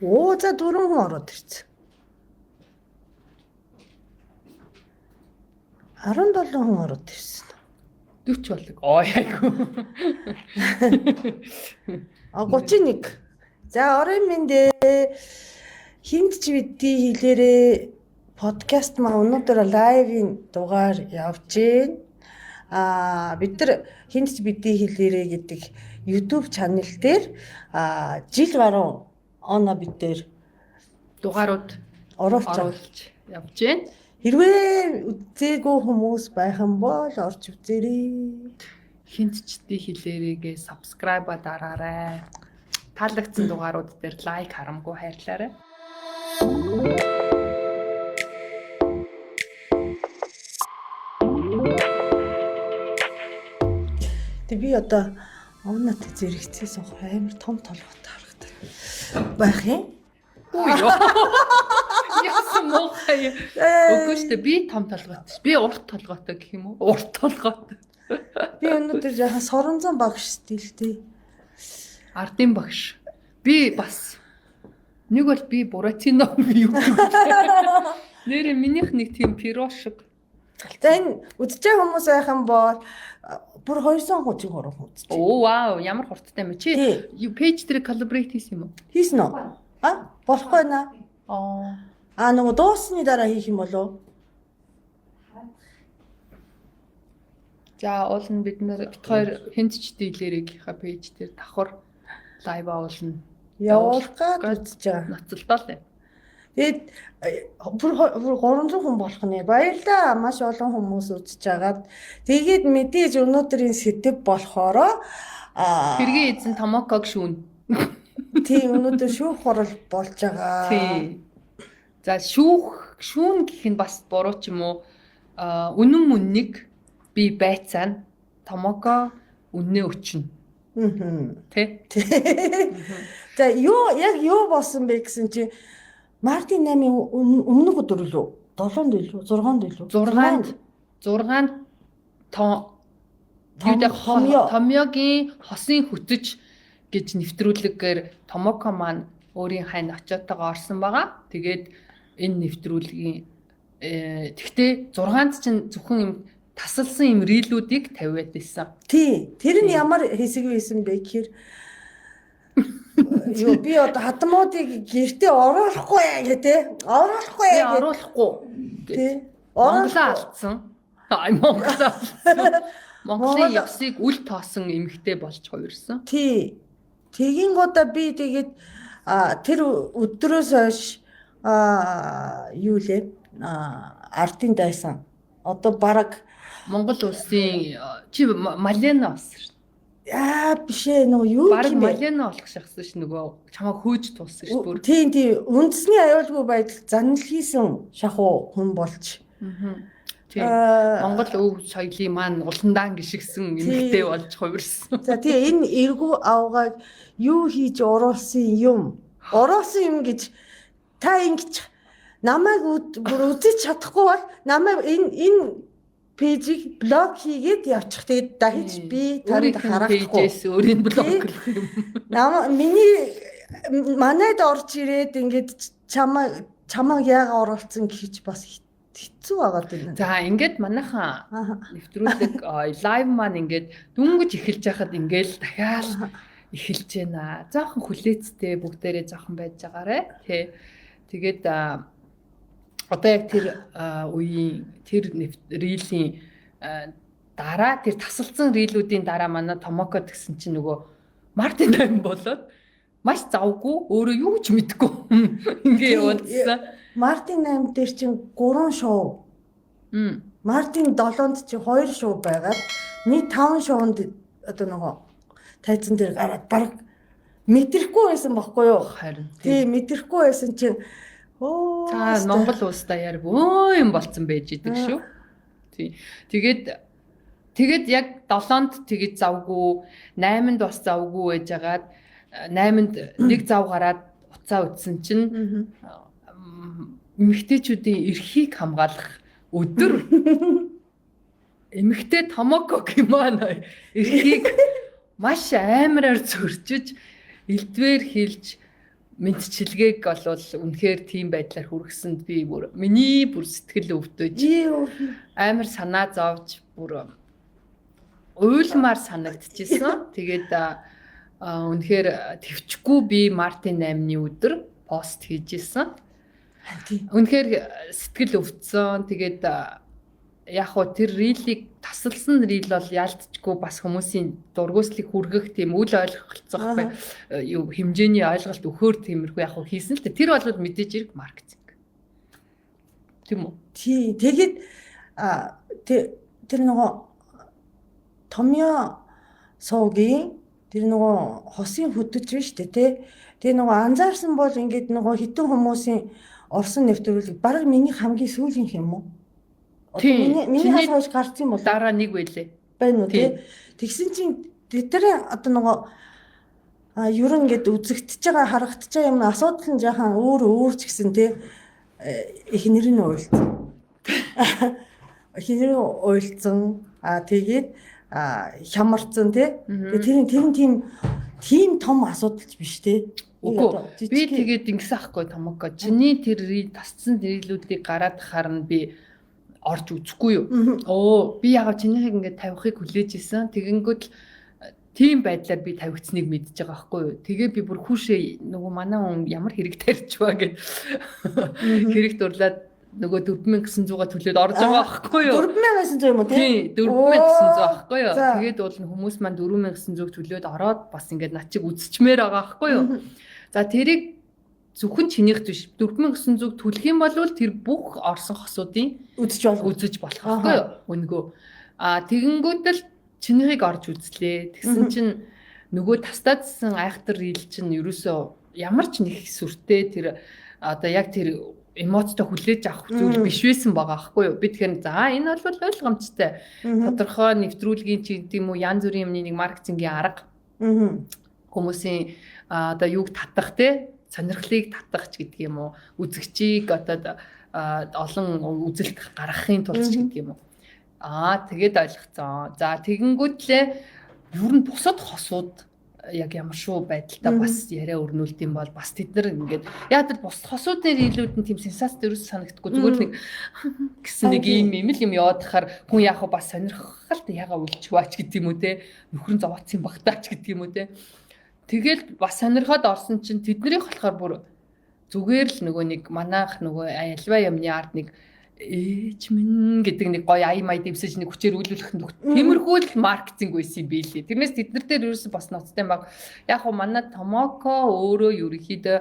Оо за 4 хүн ороод ирсэн. 17 хүн ороод ирсэн. 40 болог. Яйгу. 31. За орой минь дээ. Хинт ч бидий хэлээрээ подкаст маа өнөөдөр лайвын дугаар явж байна. Бид нар хинт ч бидий хэлээрээ гэдэг YouTube channel дээр жил гаруй оноо бид дээр дугаарууд оруулж явж байна. Хэрвээ үзээгүй хүмүүс байх юм бол орж үзээрэй. Хинт ч бидий хэлээрээгээ subscribe дараарай. Таалагдсан дугаарууд дээр лайк харамгүй хайрлаарай. Тэг би одоо овнат зэрэгцээ суух амар том толгойтой харагдав. Байх юм. Үй ёо. Яасан мохай. Үгүй шүү дээ би том толгойтой. Би урт толгойтой гэх юм уу? Урт толгойтой. Би өнөөдөр яхан соронзон багш стилтэй. Ардын багш. Би бас нэг бол би Буратино юу. Нэр минийх нэг тийм пирошиг. За энэ үдчихээ хүмүүс байх юм бол бүр 230 хорон үзчих. Оо вау, ямар хурдтай юм чи. Пэйж дээр коллаборейт хийсэн юм уу? Хийсэн үү? Болохгүй наа. Нөгөө дуусны дараа хийх юм болов? За уул нь бид хоёр хинт ч дийлэрийнхаа пэйж дээр давхар лайв оолно. Явуулах гээд үзэж байгаа. Ноцолдоо л. Тэгээд бүр 300 хүн болох нэ. Баярлалаа. Маш олон хүмүүс үзэж байгаад. Тэгээд мэдээж өнөөдрийн сэдв болохоро Хэргийн эзэн Томоког шүүн. Тийм өнөөдөр шүүх хурал болж байгаа. Тийм. За шүүн гэх нь бас буруу ч юм уу. Үнэн мөннийг би байцаана. Томоко үннээ өчнө. Тэ. За яг юу болсон бэ гэсэн чи Мартин 8-ын өмнөх өдөр лөө 7-нд илүү 6-нд илүү 6-нд Томьёогийн хосын хүтэж гэж нэвтрүүлгээр Томоко маань өөрийн хань очиотойгоо орсон байгаа. Тэгээд энэ нэвтрүүлгийн тэгтээ 6-нд чинь зөвхөн юм тасалсан юм рилүүдийг тавиад байсан. Тий. Тэр нь ямар хэсэг байсан бэ гэхээр юу би одоо хатмуудыг гэртээ оруулахгүй гэдэг. Оруулахгүй гэдэг. Оруулахгүй. Тий. Монголоо алдсан. Монголын явсыг үл тоосон эмэгтэй болж хувирсан. Тий. Тэгин гоо би тэгээд тэр өдрөөс хойш юу лээ ардын дайсан. Одоо бараг Монгол улсын чи Малена болсон шүү. Биш ээ нөгөө юу гэх юм бэ? Малена болох шахсан ш нөгөө чамаа хөөж туулсан ш бүр. Тийм үндэсний аюулгүй байдал занал хийсэн шахуу хүн болж. Тийм. Монгол өв соёлын маань уландаан гიშгсэн эмэгтэй болж хувирсан. За тийм энэ эргүү авгааг юу хийж оруулсан юм? Оруулсан юм гэж та ингэж намайг бүр үзэж чадахгүй бол намайг энэ пэйжийг блок хийгээд явчих. Тэгээд дахиж би танд харахгүй. Пэйжээс өөрийн блок гэх юм. Миний манайд орж ирээд ингээд чамаа яага оруулсан гэж бас хэцүү байгаад байна. За ингээд манайхан нэвтрүүлэг лайв маань ингээд дүнгэж эхэлж байхад ингээд дахиад эхэлж байна. Заахан хүлээцтэй бүгдээрээ заахан байж байгаарэ. Тэгээд одоо яг тэр үеийн тэр рилийн дараа тэр тасалсан рилүүдийн дараа манай Томоко гэсэн чинь нөгөө Мартин 8 болоод маш завгүй өөрөө юу ч мэдэхгүй ингээ явуулсан. Мартин 8 дээр чинь 3 шоу. Мартин 7-нд чинь 2 шоу байгаад нийт 5 шоунд одоо нөгөө тайзан дээр гараад баг мэдрэхгүй байсан байхгүй юу? Харин. Тийм мэдрэхгүй байсан чинь та Монгол улс даяар бөө юм болцсон байж идэг шүү. Тэгээд яг 7-нд тэгэж завгүй, 8-нд бас завгүй байжгаад 8-нд нэг зав гараад уцаа үтсэн чинь эмэгтэйчүүдийн эрхийг хамгаалах өдөр эмэгтэй Томоко гэмээр эрхийг маш амараар зөрчиж элдвэр хэлж мэдчилгээг болвол үнэхээр тийм байдлаар хүргэсэнд би миний бүр сэтгэл өвдөж амар санаа зовж бүр уйлмаар санагдчихсэн. Тэгээд үнэхээр төвчгүй би Мартин 8-ны өдөр пост хийжсэн. Үнэхээр сэтгэл өвдсөн. Тэгээд яг хоо тэр рилийг тасалсан рил бол яалтчгүй бас хүмүүсийн дургуйслыг хүргэх тийм үл ойлголцох юу хэмжээний ойлголт өгөхөр тиймэрхүү яг хоо хийсэн л дээ. Тэр бол мэдээж хэрэг маркетинг. Тийм үү? Тий. Тэгээд тэр нөгөө Томьёо суугийн тэр нөгөө хосын хөдөж биш үү те. Тэгээ нөгөө анзаарсан бол ингээд нөгөө хитэн хүмүүсийн орсон нэвтрүүлэг бараг миний хамгийн сүүлийн юм уу? Миний хасаж гарсан юм бол дараа нэг байлээ. Байна уу тий. Тэгсэн чинь тэр одоо нөгөө ер нь ингээд үзэгдэж байгаа харагдаж байгаа юм асуудал нь жаахан өөр ч гэсэн тий эхнэр нь уйлцсан. Эхнэр нь уйлцсан. Тэгээд хямарцсан тий. Тэр тийм том асуудалч биш тий. Үгүй. Би тэгээд ингэсэн ахгүй томоко. Чиний тэр тасцсан дэрэлүүдийг гараад харна би орж үзэхгүй юу. Би ягаад чинийхийг ингээд тавихыг хүлээж исэн. Тэгэнгүүт тийм байдлаар би тавигдсныг мэдчихэж байгаа байхгүй юу. Тэгээ би бүр хүүшээ нөгөө манай хүн ямар хэрэг тарьж байгаа гэд хэрэг дурлаад нөгөө 4900-га төлөөд орж байгаа байхгүй юу. 4900 юм уу тий? 4900 байхгүй юу. Тэгээд бол хүмүүс маань 4900 төлөөд ороод бас ингээд над чиг үзчихмээр байгаа байхгүй юу. За тэрийг зөвхөн чинийх биш 4900 төлөх юм бол тэр бүх орсон хосуудын үзэж болох байхгүй юу. Үнгөө. Тэгэнгүүт л чинийхийг орж үзлээ. Тэгсэн чинь нөгөө тастаадсан айхтар рил чинь ерөөсөө ямар ч нэг сүртэй тэр одоо яг тэр эмоцтой хүлээж авах зүйл биш байсан байгаа байхгүй юу. Би тэгэхээр за энэ бол ойлгомжтой. Тодорхой нэвтрүүлгийн ч гэдэм үү янз бүрийн юмны нэг маркетингийн арга. Хүмүүсийн одоо юуг татах те сонирхлыг татах ч гэдэг юм уу. Үзэгчийг одоо олон үзэлт гаргахын тулд ч гэдэг юм уу. Тэгээд ойлгоцсон. За тэгэнгүүтлээ ер нь бусад хосууд яг ямар шүү байдалтай бас яриа өрнүүлд юм бол бас тэд нар ингээд яг тэр бус хосуудын илүүд нь тийм сенсац дөрөс санагдахгүй зүгээр нэг гэсэн нэг юм л юм яваад хахаар хүн яг бас сонирхолтой яга үлчваач гэдэг юм уу те нөхрөн зовоцсон багтаач гэдэг юм уу те тэгэл бас сонирхоод орсон чинь тэднэрийнх болохоор бүр зүгээр л нөгөө нэг манайх нөгөө альва юмны ард нэг ээж минь гэдэг нэг гоё ай май дэвсэж нэг хүчээр үйлүүлэх тиймэрхүү л маркетинг байсан юм билээ. Тэрнээс тэд нар дээр ерөөсө бас ноцтой баг. Яг хоо манай Томоко өөрөө ерөөхдөө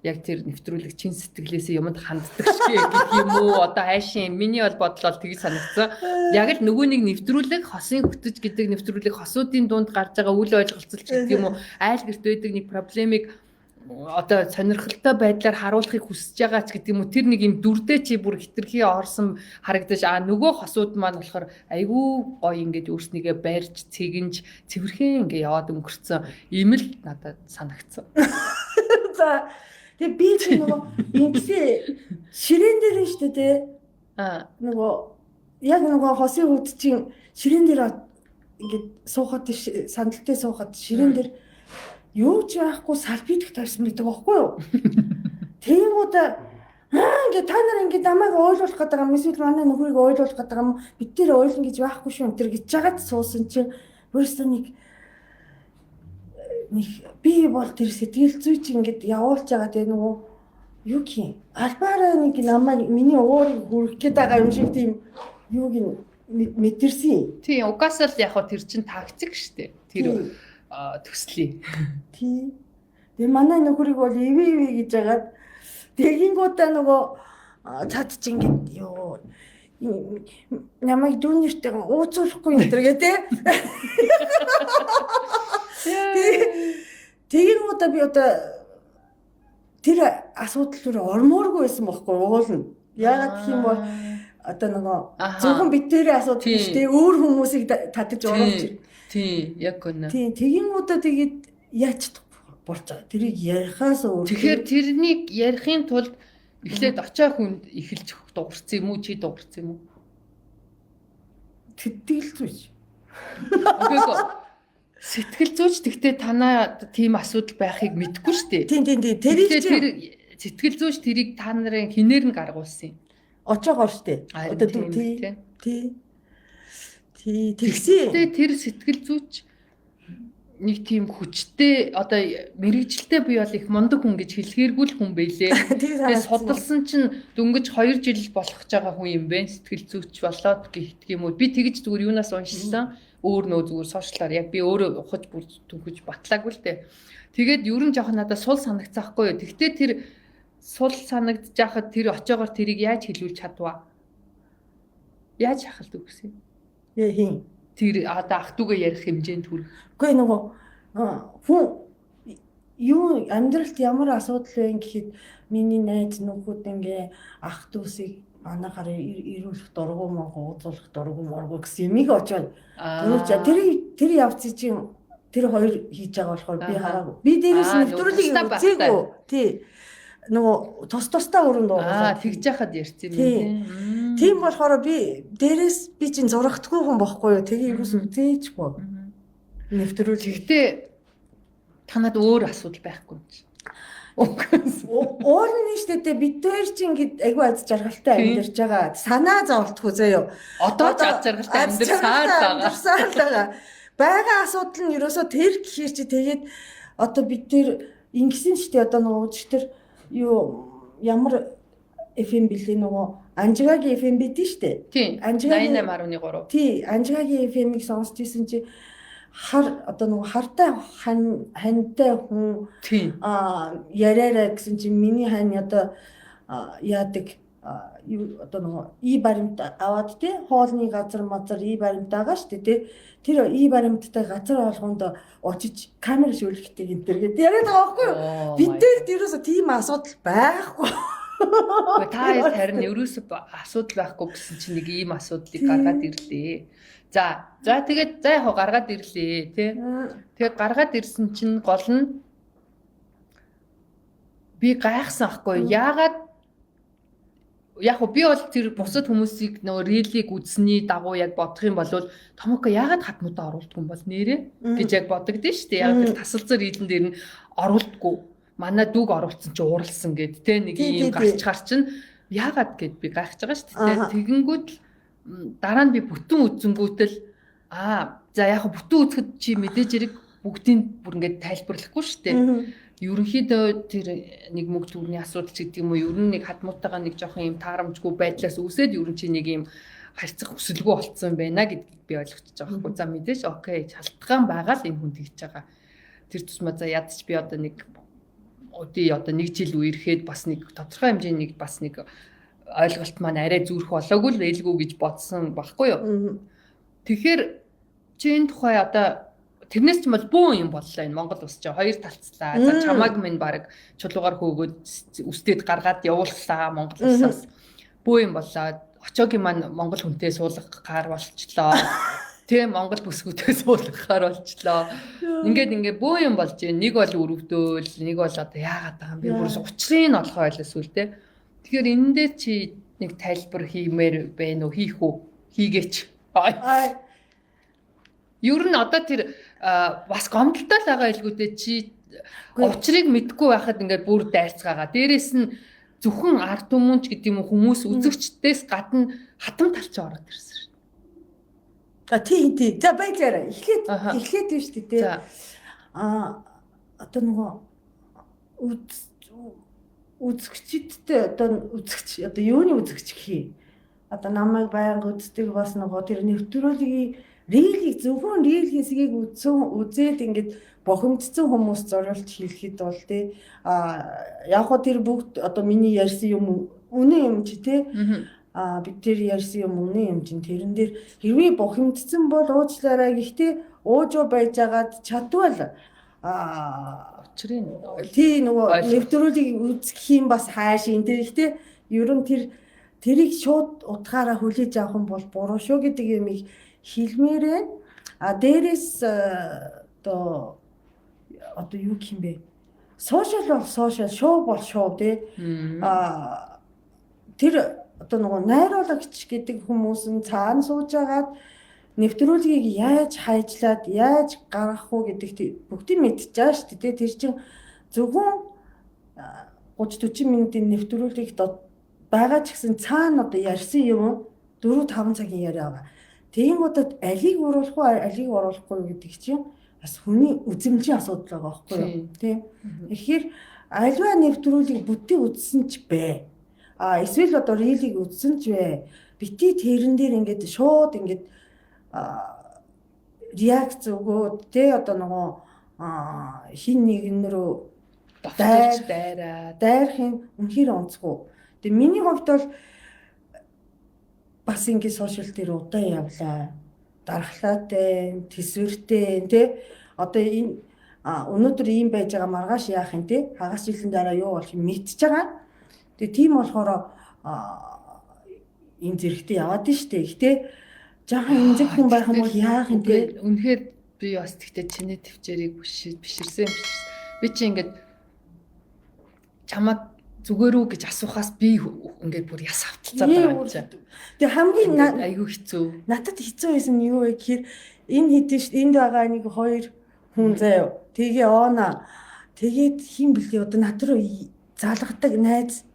яг тэр нэвтрүүлэг чин сэтгэлээсээ юмд ханддаг шгэ гэх юм уу. Одоо хайшин миний бол бодлол тгий санагдсан. Яг л нөгөө нэг нэвтрүүлэг хосын хөтөж гэдэг нэвтрүүлэг хосуудын дунд гарч байгаа үйл ойлголцолч гэдэг юм уу. Айл гэрт байдаг нэг проблемыг одоо сонирхолтой байдлаар харуулахыг хүсэж байгаа ч гэдэг юм уу тэр нэг юм дүрдээ чи бүр хитрхи орсон харагдаж нөгөө хосууд маань болохоор айгүй гоё ингээд өөрснийгээ барьж цэгэнж цэвэрхэн ингээд яваад өнгөрцөн ийм л надад санагдсан. За тэгээ би чи нөгөө ингэсэн ширээн дээр нь штэ тэ нөгөө яг нөгөө хосын үд чинь ширээн дээр ингээд суухад сандалтай суухад ширээн дээр юу ч яахгүй салбидах тавьсан гэдэг байхгүй юу? Тэнгүүд ингээд та нар ингээд намайг ойлгуулах гэдэг юм эсвэл манай нөхрийг ойлгуулах гэдэг юм бид тэр ойлгоно гэж байхгүй шүү энэ гэж жагаад суусан чинь өөрөөсөө нэг би бол тэр сэтгэл зүй чи ингээд явуулж байгаа тэгээ нөгөө юу гин альбаараа нэг намайг миний уурыг хүрэх гээд байгаа юм шиг тийм юуг мэдэрсэн. Тий угаасаа л яг хөө тэр чин тактик штэ. Тэр төслий. Тий. Тэгээ манай нөхрийг бол ивэ гэж яагаад тэгэнгүүтээ нөгөө цаад чи ингээд ёо намайг дүүнэртэй ууцуулахгүй юм тэргээ тий. Тэгэнгүүтээ би одоо тэр асуудал руу ормооргүй байсан байхгүй уулна. Яагаад гэх юм бол одоо нөгөө зөвхөн битэрийн асуудал биш тий өөр хүмүүсийг татаж оруулж тий, яг үнэ. Тий, тэгэнгүүтээ тэгээд яаж болж байгаа. Тэрийг ярихаас өөр. Тэгэхээр тэрнийг ярихын тулд эхлээд очоо хүнд эхэлж дуурсан юм уу, чи дуурсан юм уу? Тэтгэл зүйч. Үгүй ээ. Сэтгэл зүйч тэгтээ танаа тийм асуудал байхыг мэдэхгүй шүү дээ. Тийм. Тэр сэтгэл зүйч тэрийг та нарын хинээр нь гаргуулсан юм. Очоогоор штэ. Одоо тий. Тэгсэн. Тэр сэтгэл зүйч нэг тийм хүчтэй одоо мэрэгжилтэй бий бол их мундаг хүн гэж хэлэхэргүй л хүн байлээ. Тэгээ судалсан чинь дөнгөж 2 жил болох гэж байгаа хүн юм бэ. Сэтгэл зүйч болоод гэх юм уу. Би тэгж зүгээр юунаас уншсан. Өөр нөө зүгээр сошиалаар яг би өөрөө ухаж бүр түнхэж батлаагүй л дээ. Тэгээд ер нь жоохон надад сул санагцаахгүй юу. Тэгтээ тэр сул санагдж байхад тэр очоогоор тэрийг яаж хэлүүлж чадваа? Яаж хахалдаг гэсэн юм? Хин. Тэр одоо ах トゥ угаа ярих хэмжээнд хүрэх. Үгүй нөгөө хүн юу амьдралд ямар асуудал вэ гэхэд миний найз нөхөд ингээ ах トゥ усыг манайхаар ирүүлэх дургу мөн ууцуулах дургу моргу гэсэн юмыг очоод тэр явцыг чинь тэр хоёр хийж байгаа болохоор би хараагүй. Би дээрээс нэвтрүүлгийг үзээгүй. Тий. Нөгөө тусдаа өрөнд дуугаа. Тэгж яхад ярьсан юм. Тийм болохоор би дээрээс би чинь зурагдахгүй хүн байхгүй юу. Тэгээ юус үзээчгүй. Нэвтрүүлэг. Гэхдээ танад өөр асуудал байхгүй юм чи. Өөр нь штэ бид хоёр чинь ингээд агүй аз жаргалтай амьдарч байгаа. Санаа зовлтгүй заяо. Одоо ч аз жаргалтай амьдарсаар байгаа. Бага асуудал нь ерөөсөө тэр гэхээр чи тэгээд одоо бид тэр ингэсэн штэ одоо нөгөө үзэгтэр юу ямар FM билээ нөгөө Анжигагийн FM бидэн штэ. Тийм. 88.3. Тий, Анжигагийн FM-ийг сонсч ийсэн чи одоо нөгөө хартай хантай хүн яриараа гэсэн чинь миний хань одоо яадаг одоо нөгөө баримт аваад тий хоолны газар мазар баримт байгаа шүү дээ тий тэр баримттай газар болгонд очиж камер шүүлэхтэй энэ төр гэдэг яриад байгаа байхгүй юу бид дээр ерөөсө тийм асуудал байхгүй. Та харин ерөөсө асуудал байхгүй гэсэн чинь нэг ийм асуудлыг гаргаад ирлээ. За тэгээд яг гаргаад ирлээ тий. Тэгээд гаргаад ирсэн чинь гол нь би гайхсан ахгүй яагаад яг би бол тэр бусад хүмүүсийг нөгөө рилийг үзсний дагуу яг бодох юм бол томоко яагаад хатмуудаа оруулдаг юм бол нэрээ гэж яг бодогдсон шүү дээ. Яг тэр тасалцар рилэн дээр нь оруулдаггүй. Манай дүүг оруулсан чи ууралсан гэд те нэг юм гарчгаар чинь яагаад гэд би гайхаж байгаа шүү дээ. Тэгэнгүүт дараа нь би бүтэн үзэнгүүтэл за яг бүтэн үзэхэд чи мэдээж хэрэг бүгдийг бүр ингээд тайлбарлахгүй шүү дээ. Ерөнхийдөө тэр нэг мөнгө төрний асуудал ч гэдэг юм уу ер нь нэг хадмуутайгаа нэг жоохон юм таарамжгүй байдлаас үсээд ер нь чи нэг юм харьцах өсөлгөө болцсон байна гэдгийг би ойлгочихж байгаа хгүй. За мэдээж окей шалтгаан байгаа л энэ хүнд хийж байгаа. Тэр тусмаа за ядч би одоо нэг одоо нэг жил үерхэд бас нэг тодорхой хэмжээний бас нэг ойлголт маань арай зүрх болоогүй л ээлгүй гэж бодсон баггүй юу. Тэгэхээр чи энэ тухай одоо тэрнээс ч бол бөө юм боллоо энэ Монгол улс чинь хоёр талцлаа. За чамааг минь баг чулуугаар хөөгөөд үстэд гаргаад явууллаа Монгол улсаас. Бөө юм боллоо. Очоогийн маань Монгол хүнтэй суулгахаар болчлоо. Тийм Монгол бүсгүүтэй суулгахаар болчлоо. Ингээд бөө юм болж байна. Нэг бол өрөвдөөл, нэг бол одоо яагаад байгаа юм би бүр учрыг нь олохоо ойлсон үл тэ. Тэгэхээр энэ дээр чи нэг тайлбар хиймээр байна уу? Хийх үү? Хийгээч. Ер нь одоо тэр бас гомдолтой л байгаа илгүүдээ чи учрыг мэдгүй байхад ингээд бүр дайрцгаагаа. Дээрээс нь зөвхөн ард түмэнч гэдэг юм хүмүүс үзэгчдээс гадна хатам талч ороод ирсэн шин. Тийм. За баярлалаа. Эхлээд биш үү те. Одоо нөгөө үзэгчдтэй одоо юуны үзэгч гэх юм. Одоо намайг байнга үздэг бас нөгөө тэр нэвтрүүлгийн рилийг зөвхөн рил хэсгийг үзээд ингээд бохимдсан хүмүүс зориулж хэлэхэд бол тий яг хоо тэр бүгд одоо миний ярьсан юм үнэн юм чи тий бид тэр ярьсан юм үнэн юм чин тэрэн дээр хэрвээ бохимдсан бол уучлаарай гэхдээ уужуу байжгаад чадвал учрын тий нөгөө нэвтрүүлгийг үзэх юм бас хайш энэ тэр ихтэй ер нь тэрийг шууд утгаараа хүлээж авах юм бол буруу шүү гэдэг юмыг хэлмээрээ дээрээс одоо юу гэх юм бэ? Сошиал бол сошиал, шоу бол шоу тий. Тэр одоо нөгөө найруулагч гэдэг хүмүүс нь цаана сууж агаад нэвтрүүлгийг яаж хайжлаад яаж гаргах уу гэдэгт бүгдийг мэдчихэж байгаа шүү дээ. Тэр чинь зөвхөн 30-40 минутын нэвтрүүлгийг байгаа ч гэсэн цаана одоо ярьсан юм 4-5 цагийн яриа байгаа. Тийм удаад алийг оруулах уу, алийг оруулахгүй юу гэдэг чинь бас хүний үзмжийн асуудал байгаа байхгүй юу? Тийм. Тэгэхээр альва нэвтрүүлгийг бүтээ үзсэн ч бай. Эсвэл одоо рилийг үзсэн ч бай. Бити тэрэн дээр ингээд шууд ингээд реакц өгөөд тэ одоо нөгөө хин нэгэн рүү дайрахын үнэхээр онцгүй. Тэгээ миний хувьд бол бас ингээд сошиал дээр удаан явлаа. Дархлаатай, төсвөртэй тэ одоо энэ өнөөдөр ийм байж байгаа маргааш яах юм те хагас жилийн дараа юу болох юм мэдчихэж байгаа. Тэгээ тийм болохоор энэ зэрэгтэй яваад нь штэ. Гэтэ жаахан эмзэг хүн байх юм бол яах юм те. Үнэхээр би бас тэгтээ чиний төвчээрийг биширсэн. Би чи ингээд чамаг зүгээр үү гэж асуухаас би ингээд бүр яс авталцаад байгаа юм чи. Тэгээ хамгийн айгүй хэцүү. Надад хэцүү байсан нь юу вэ гэхээр энэ хэдэн ш энд байгаа нэг хоёр хүн заяа. Тэгээ оона. Тэгээд хин блий одоо над руу залгадаг найз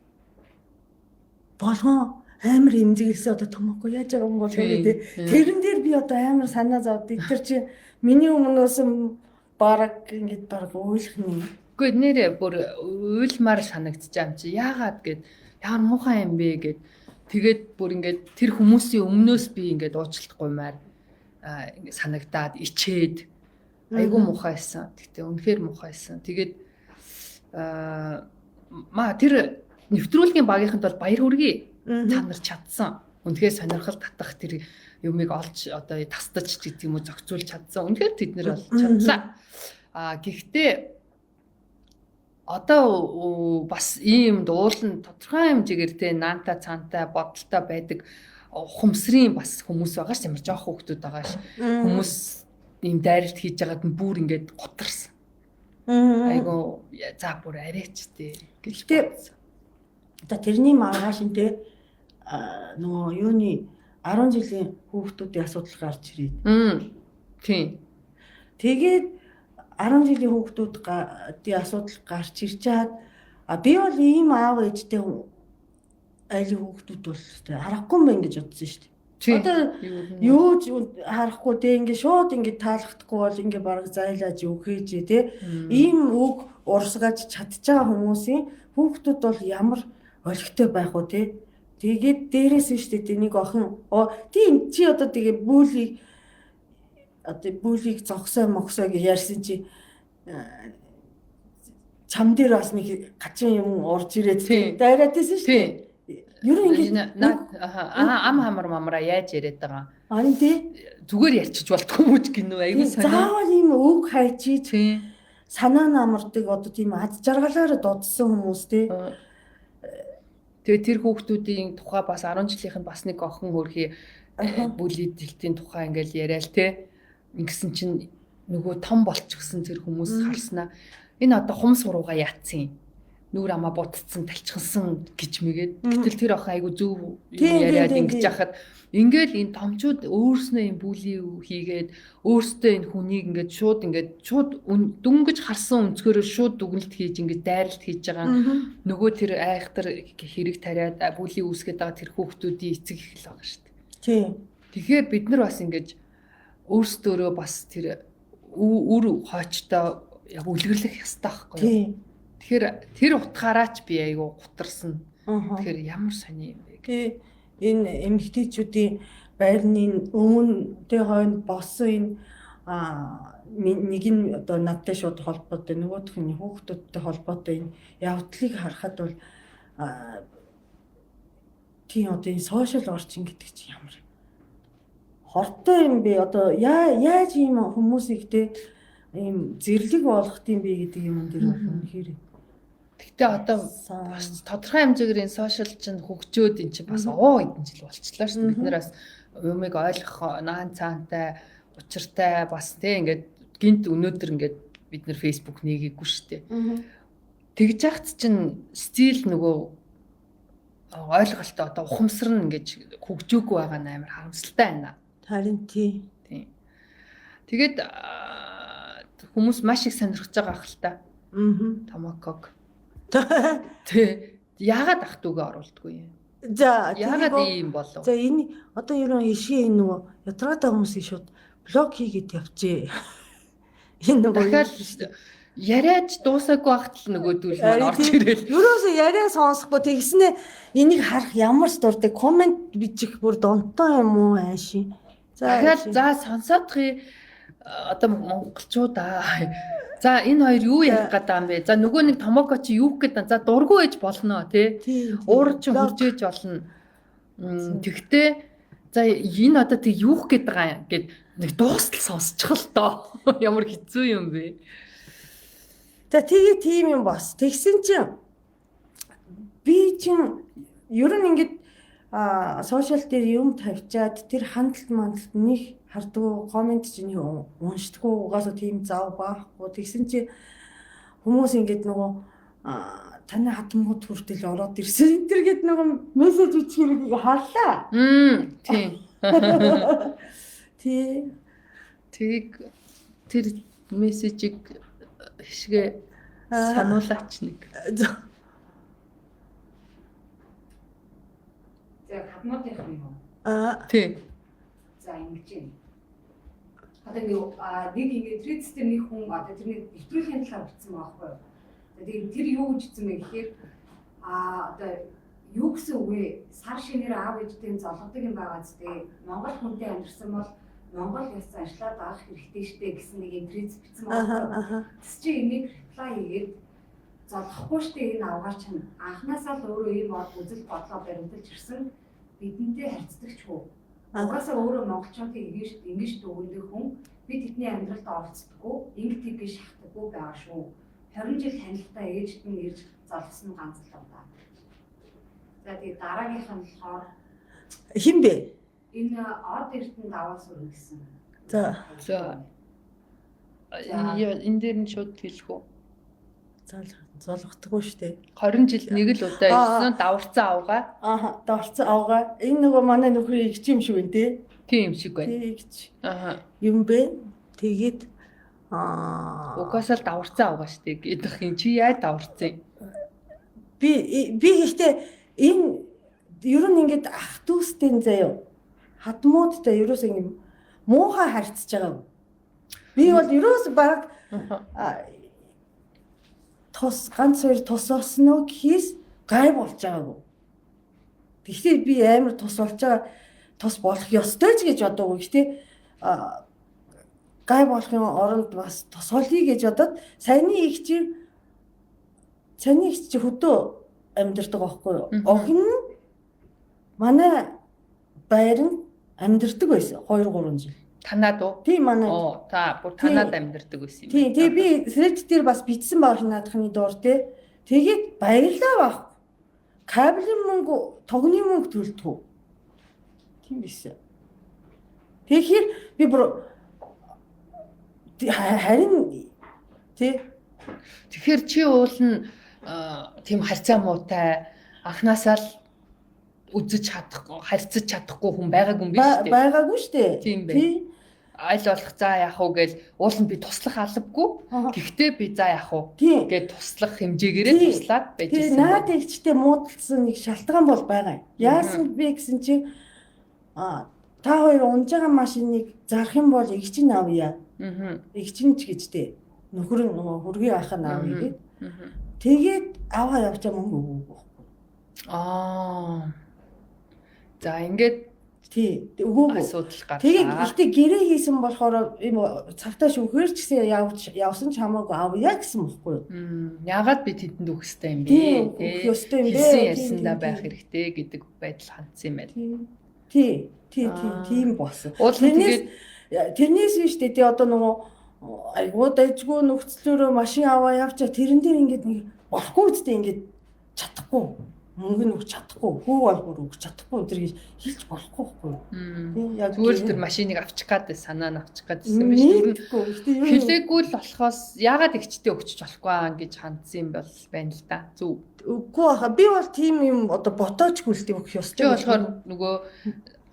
болгон амар эмзэгсэн одоо томоогүй яаж байгаа юм бол гэдэг. Тэрэн дээр би одоо амар санаа зовд. Тэр чи миний өмнөөс баг ингээд баг уйлах юм. Гэхдээ нэрээ бүр уйлмаар санагдчихаа юм чи. Яагаад гэд ямар муухай юм бэ гэд тэгээд бүр ингээд тэр хүмүүсийн өмнөөс би ингээд уучлахгүй маар ингээд санагдаад ичээд айгүй муухайсан. Тэгтээ үнэхээр муухайсан. Тэгээд тэр нэвтрүүлгийн багийнханд бол баяр хүргэе. Та нар чадсан. Үнэхээр сонирхол татах тэр юмыг олж одоо тасдаж гэдэг юм уу зохицуулж чадсан. Үнэхээр тэд нэр бол чадлаа. Гэхдээ одоо бас ийм дуулан тодорхой хэмжээгээр те наанта цаантай бодолтой байдаг ухамсрын бас хүмүүс байгаа ш. Ямар жоох хүүхдүүд байгаа ш. Хүмүүс ийм дайралт хийж байгаад нь бүр ингээд готарсан. Айгу за бүр арайч те. Гэхдээ одоо тэрний маргааш энэ нөгөө юуны 10 жилийн хүүхдүүдийн асуудал гарч ирээд. Тийм. Тэгээд 10 жилийн хүүхдүүдийн асуудал гарч ирж чаад би бол ийм аав ээжтэй айлын хүүхдүүд бол харахгүй юм байна гэж бодсон шүү дээ. Одоо юу ч харахгүй те ингээ шууд ингээ таалагдахгүй бол ингээ бараг зайлааж өгөөж те ийм үг урсгаж чадчихаа хүмүүсийн хүүхдүүд бол ямар олигтой байх уу те. Тэгээд дээрээс нь шүү дээ нэг охин тийм чи одоо тэгээ бүлийг зогсоо моксоо гэж ярьсан чи чам дээр бас нэг гачин юм урж ирээд дайраад байсан шүү дээ. Юу ингэ ам хамар яаж яриад байгаа. Ань тий зүгээр ярьчих болтгүй юм ч гинөө аюу санаа. Заавал ийм үг хайчиж санаа намардаг одоо тийм ад жаргалаар дуудсан хүмүүс тий. Тэгээ тэр хүүхдүүдийн тухай бас 10 жилийнхэн бас нэг охин хөрхий бүлэдэлтийн тухай ингээл яриад те. Ингэсэн чинь нөгөө том болчихсон тэр хүмүүс харснаа энэ одоо хум сурууга яатсан юм. Нүур амаа бутцсан талчхсан гэж мэгээд. Гэтэл тэр охин айгу зөв яриад ингэж яхад ингээл энэ томчууд өөрснөө юм бүлий хийгээд өөрсдөө энэ хүнийг ингээд шууд дүнгэж харсан өнцгөрөө шууд дүгнэлт хийж ингээд дайралт хийж байгаа. Нөгөө тэр айхтар хэрэг тариад бүлий үүсгээд байгаа тэр хүүхдүүдийн эцэг их л байгаа шүү дээ. Тийм. Тэгэхээр бид нар бас ингээд өөрсдөө бас тэр үр хойчтой яг үлгэрлэх ёстой байхгүй юу? Тийм. Тэгэхээр тэр утгаараач би айгу гутарсан. Тэгэхээр ямар сони юм бэ? Тэгээ энэ эмэгтэйчүүдийн байрны өмнөдөө хойно болсон энэ нэг нь одоо надтай шууд холбоотой нөгөөх нь хүүхдүүдтэй холбоотой энэ явдлыг харахад бол тийм одоо энэ сошиал орчин гэдэг чинь ямар хортой юм бэ? Одоо яаж ийм хүмүүсийг те ийм зэрлэг болгох юм бэ гэдэг юм дээр үнэхээр. Гэхдээ одоо бас тодорхой хэмжээгээр энэ сошиал чинь хөгжөөд эн чинь бас хэдэн жил болчихлоо шүү дээ. Бид нэр бас юмыг ойлгох наан цаантай учиртай бас те ингээд гинт өнөөдөр ингээд бид нэр фейсбુક нэгээгүй шүү дээ. Тэгж яхад чинь стил нөгөө ойлголтоо одоо ухамсар нь ингэж хөгжөөгүй байгаа нь амар харамсалтай байна. Харин тий. Тийм. Тэгээд хүмүүс маш их сонирхож байгаа ах л та. Томоког. Тэг. Яагаад ах トゥ угаа оруулдаггүй юм? За яагаад ийм болов? За энэ одоо ерөн хишээ энэ нөгөө ятраата хүмүүсийг шууд блог хийгээд явжээ. Энэ нөгөө дахиад яриач дуусаагүй ахт л нөгөөдүүл маань орж ирэл. Юурээс яриа сонсохгүй тэгснэ энийг харах ямар ч дуртай комент бичих бүр донтой юм уу ааши. Дахиад за сонсоодхи одоо монголчуудаа. За энэ хоёр юу ярих гэдэг юм бэ? За нөгөө нэг томоко чи юу гэдэг юм? За дургүй ээж болно тий. Уур чи хурж ээж болно. Тэгтээ за энэ одоо тэг юу гэдэг юм гэд нэг дуустал сонсчих л доо. Ямар хэцүү юм бэ? За тэгээ тийм юм бас. Тэгсэн чинь би чинь ер нь ингэж сошиал дээр юм тавьчаад тэр хандлт мандалт нэг хардгуу комент чинь уншдаггүй угаасаа тийм зав байхгүй. Тэгсэн чи хүмүүс ингэж нөгөө таны хатмууд хүртэл ороод ирсэн энэ төр гэд нөгөө мессеж үчирийг харлаа. Тийм. Тий. Тэг тэр мессежийг хишгээ сануулаач нэг. За хатмуудын юм. Тий. За ингэж юм. Одоо нэг ингэ трейдс дээр нэг хүн одоо тэрний нэвтрүүлгийн талаар бичсэн байхгүй юу? Тэгээд тэр юу гэж хэлсэн бэ гэхээр одоо юу гэсэн үг вэ? Сар шинээр аав ээжтэй золгодог юм байгаа зү. Монгол хүнтэй амьдсан бол Монгол яс ажиллаад авах хэрэгтэй штэ гэсэн нэг трейдс бичсэн байхгүй юу? Тэс чи энийг реплай хийгээд золгохгүй штэ энэ авгаар чинь анханасаа л өөрөө ийм үзэл бодлоо баримталж ирсэн бидэнтэй харьцдагч хөө. Угаасаа өөрөө монголчуудыг ингэж дүгндэг хүн би тэдний амьдралд оролцдоггүй, ингэ тийгэж шахтаггүй байгаа шүү. 20 жил танилтаа ээжд нь ирж золгосон ганц л удаа. За тэгээ дараагийнх нь болохоор хин бэ? энэ од эрдэнэ даваа сур гэсэн. За. Энэ дээр нь шууд хэлэх үү? Золгодгоо штэ. 20 жил нэг л удаа ирсэн даварцсан авгаа. Даварцсан авгаа. Энэ нөгөө манай нөхрийн игч юм шиг байна те. Тийм шиг байна. Игч. Юм бэ? Тэгээд угаасаа л даварцсан авгаа штэ гэдэг юм. Чи яа даварцсан? Би гэхдээ энэ ер нь ингээд ах дүүстэй заяа. Хатмуудтай ерөөс ингэ муухай харьцаж байгаа. Би бол ерөөс баг тус ганц хоёр тус олсноо гэхээс гай болж байгаагүй. Тэгвэл би амар тус болж байгаа тус болох ёстой ч гэж бодоогүй. Гэхдээ гай болохын оронд бас тус олъё гэж бодоод саяны их чи хөдөө амьдэрдэг байхгүй юу? Охин манай байранд амьдэрдэг байсан 2-3 жил. Танаад уу? Тийм манай. Та бүр танаад амьдэрдэг байсан юм. Тийм. Тэгээ би thread дээр бас бичсэн баг наадахны доор те. Тэгээд баярлаа баг. Кабелийн мөнгө, тогны мөнгө төлдөг. Тийм биш. Тэгэхээр би бүр харин тий. Тэгэхээр чи уул нь тийм харьцаа муутай анханасаа л үзэж чадахгүй, харьцаж чадахгүй хүн байгаагүй юм биш үү? Байгаагүй шүү дээ. Тийм бай. Аль болох за яах уу гэж уул нь би туслах албагүй. Гэхдээ би за яах уу гэж туслах хэмжээгээрээ туслаад байж байсан. Наад ихчтэй муудалсан нэг шалтгаан бол байгаа. Яасан бэ гэсэн чинь та хоёр унж байгаа машиныг зарах юм бол игч нь авъя. Игч нь ч гэжтэй. Нөхөр нь хөргийн ах нь авъя гэдэг. Тэгээд аваа явчаа мөнгө өгөөгүй. За ингээд тий өгөөгүй асуудал гарсан. Тэгээд ихтэй гэрээ хийсэн болохоор ийм цагтаа шүүхээр ч гэсэн явсан ч хамаагүй авъя гэсэн бохгүй юу? Яагаад би тэдэнд өгөх ёстой юм бэ? Хэлсэн ярьсандаа байх хэрэгтэй гэдэг байдал хандсан юм байна. Тийм болсон. Тэрнээс биш дээ одоо нөгөө айгуу дайжгүй нөхцлөөрөө машин аваа явчаа тэрэн дээр ингээд нэг болохгүй үстэй ингээд чадахгүй мөнгө нь өгч чадахгүй хүү болгоор өгч чадахгүй энэ гэж хэлж болохгүй байхгүй юу? Яг зүгээр тэр машиныг авчих гээд санаа нь авчих гээд байсан биш үү? Хэлээгүй л болохоос яагаад игчтэй өгчих болохгүй аа гэж хандсан юм бол байна л да. Зүг. Үгүй баха би бол тийм юм одоо ботоочгүй л тийм өгөх ёстой. Тэгэхээр нөгөө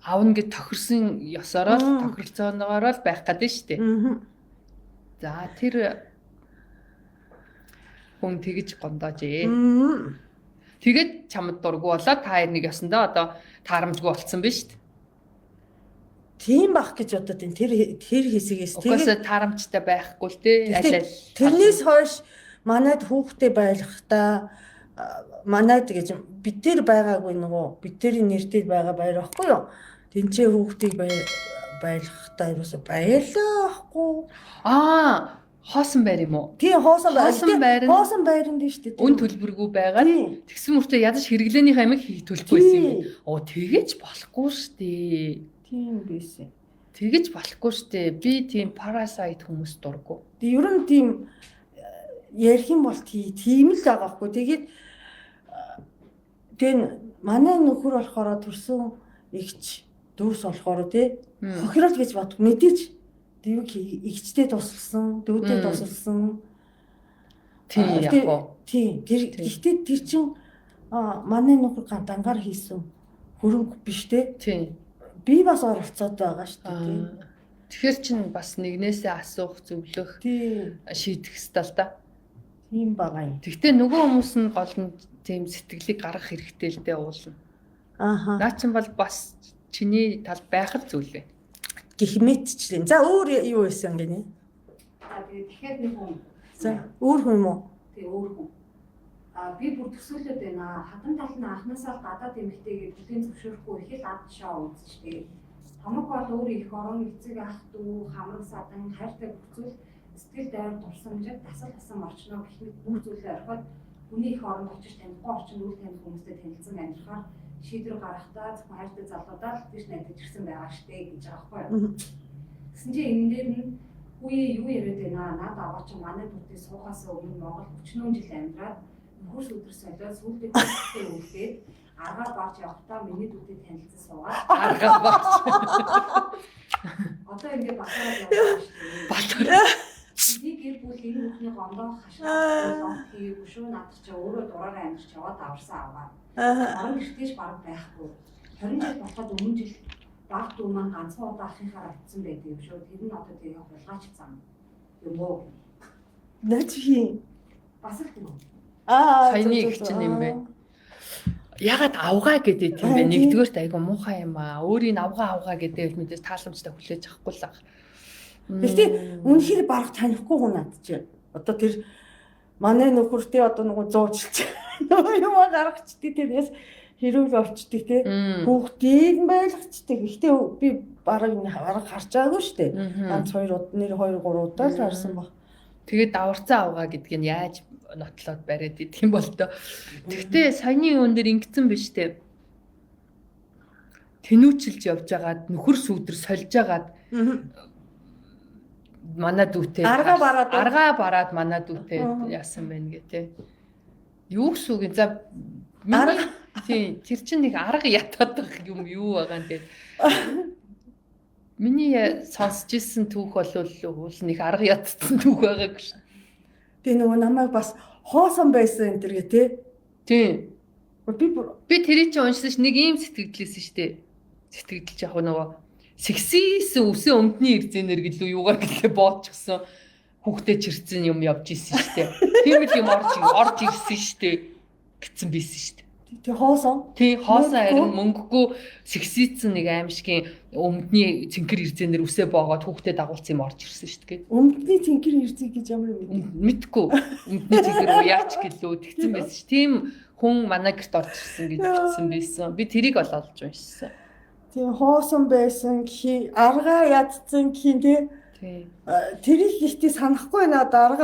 аавна гэж тохирсон ёсороо тохиролцоогоор л байх гэдэг шүү дээ. За тэр хүн тэгж гондоожээ. Тэгээд чамд дургу болоод та хоёр нэг ёсондоо одоо таарамжгүй болцсон биз дээ. Тийм бах гэж бодод энэ тэр хэсгээс угаасаа таарамжтай байхгүй л дээ. Аль тэрнээс хойш манайд хүүхдээ байлгахдаа манайд гэж бид тэр байгаагүй нөгөө бид тэрийн нэртэй байгаа байр байхгүй юу? Тэнцээ хүүхдийг байлгахдаа ерөөсө баярлаахгүй. Хоосон байр юм уу? Тийм хоосон байранд нь шүү дээ. Үн төлбөргүй байгаад тэгсэн мөртөө ядаж хэрэглээнийх амиг төлөхгүй байсан юм. Тэгэж болохгүй шүү дээ. Тийм байсан. Тэгэж болохгүй шүү дээ. Би тийм parasite хүмүүс дурггүй. Ер нь тийм ярих юм бол тийм л байгаа хгүй. Тэгээд манай нөхөр болохоор төрсөн игч дүүс болохоор тий хохирол гэж бодох мэдээж тийм игчтэй тусалсан, дүүтэй тусалсан. Тийм яг уу. Тийм. Гэхдээ тэр чин манай нөхөр гандангаар хийсэн хөрөнгө биш те. Тийм. Би бас оролцоод байгаа шүү дээ. Тэгэхээр чин бас нэгнээсээ асуух, зөвлөх, шийдэх ёстой л да. Тийм байгаа юм. Гэхдээ нөгөө хүмүүс нь гол нь тийм сэтгэлийг гаргах хэрэгтэй л дээ уулна. Наа чин бол бас чиний тал байх л зүйл вэ. Гэх мэтчлэн. За өөр юу байсан гинэ? Тэгээд тэгэхээр нэг хүн. За өөр хүн юм уу? Тэгээ өөр хүн. Би бүр төсөөлөд байна. Хатан тал нь анхнаасаа гадаад эмэгтэйгээ бүлийн зөвшөөрөхгүй их л ад шаа үзэж тэгээ. Томог бол өөр их орон эцэг ах дүү хамраг садан хайртай бүхцүүл сэтгэл дайр дурсамжид дасал орчноо гэх мэт бүх зүйлээ орхиод хүний их оронд очиж танихгүй орчин үйл таних хүмүүстэй танилцсан амьдрахаар шийдвэр гаргахдаа зөвхөн хайртай залуудаа л биш найдаж ирсэн байгаа штэ гэж байгаа байхгүй юу. Гэсэн чинь энэ дээр нь үе юу яриад байна. Наад аваач манай бүртээ суухаас өмнө Монгол 40 жил амьдраад нөхөрс өдөр солиод сүүлдээ хүүхдээ үлдээд аргаа барж явахдаа миний дүүтэй танилцсан суугаад аргаа барж. Одоо ингээд батараад яваа штэ. Энийг гэр бүл энэ бүхний гондоо хашаа хийгээгүй шүү. Надад ч өөрөө дураараа амьдч яваад аварсан аваа. Орон гэртеж баг байхгүй. 20 жил болоод өмнө жил баг дүү маань ганцхан удаа ахынхаар очсон байдаг юм шүү. Тэр нь одоо тэгээ хулгайч зам юм уу? Наач хий. Бас л тийм үү? Саяны их чинь юм бэ. Ягаад авгаа гэдэг юм бэ? Нэгдүгээрт айгу муухай юм аа. Өөрийн авгаа гэдэг мэдээс тааламжтай хүлээж авахгүй л баг. Гэхдээ үнэхээр барах танихгүй хүн над чинь. Одоо тэр манай нөхөртэй одоо нөгөө зуучлж нөгөө юм гаргачдээ тэрээс хэрүүл овчдээ те хүүхдийг байлгачдээ. Гэхдээ би бараг харж байгаагүй шүү дээ. Ганц 2 3 удаа л харсан баг. Тэгээд даварцсан авгаа гэдгийг нь яаж нотлоод бариад идэх юм бол тоо. Тэгтээ саяны өн дээр ингэсэн биш те. Тэнүүчилж явж байгаад нөхөр сүудэр сольж байгаад манай дүүтэй аргаа бараад манай дүүтэй яасан байна гэ те. Юу гэсэн үг юм за миний тий тэр чинь нэг арга ятаад байх юм юу байгаа юм те. Миний сонсч ирсэн түүх бол нэг арга ятсан түүх байгаа гэж. Би нөгөө намайг бас хоосон байсан энэ төр гэ те. Тий. Би тэрийг чи уншсан ш нэг ийм сэтгэлдэлсэн штэ. Сэтгэлдэлж яг нөгөө сексис үсэн өмдний эрзэнэр гэлөө юугаар гэлээ боодчихсон хүүхдээ чирцэн юм явж исэн штэ. Тийм л юм орж ирсэн штэ гэсэн бисэн штэ. Тэг хоосон. Тий хоосон харин мөнгөгүй сексицэн нэг аимшигын өмдний цэнхэр эрзэнэр үсээ боогоод хүүхдээ дагуулсан юм орж ирсэн штэ гээд. Өмдний цэнхэр эрзэг гэж ямар юм мэдгүй. Өмдний цэнхэр уяач гэлөө тэгсэн байсан ш. Тийм хүн манай гэрт орж ирсэн гэж хэлсэн байсан. Би тэрийг олж уншсан. Тийм хоосон байсан гэх аргаа ядцсан гэх тий. Тэрийг ихтэй санахгүй надад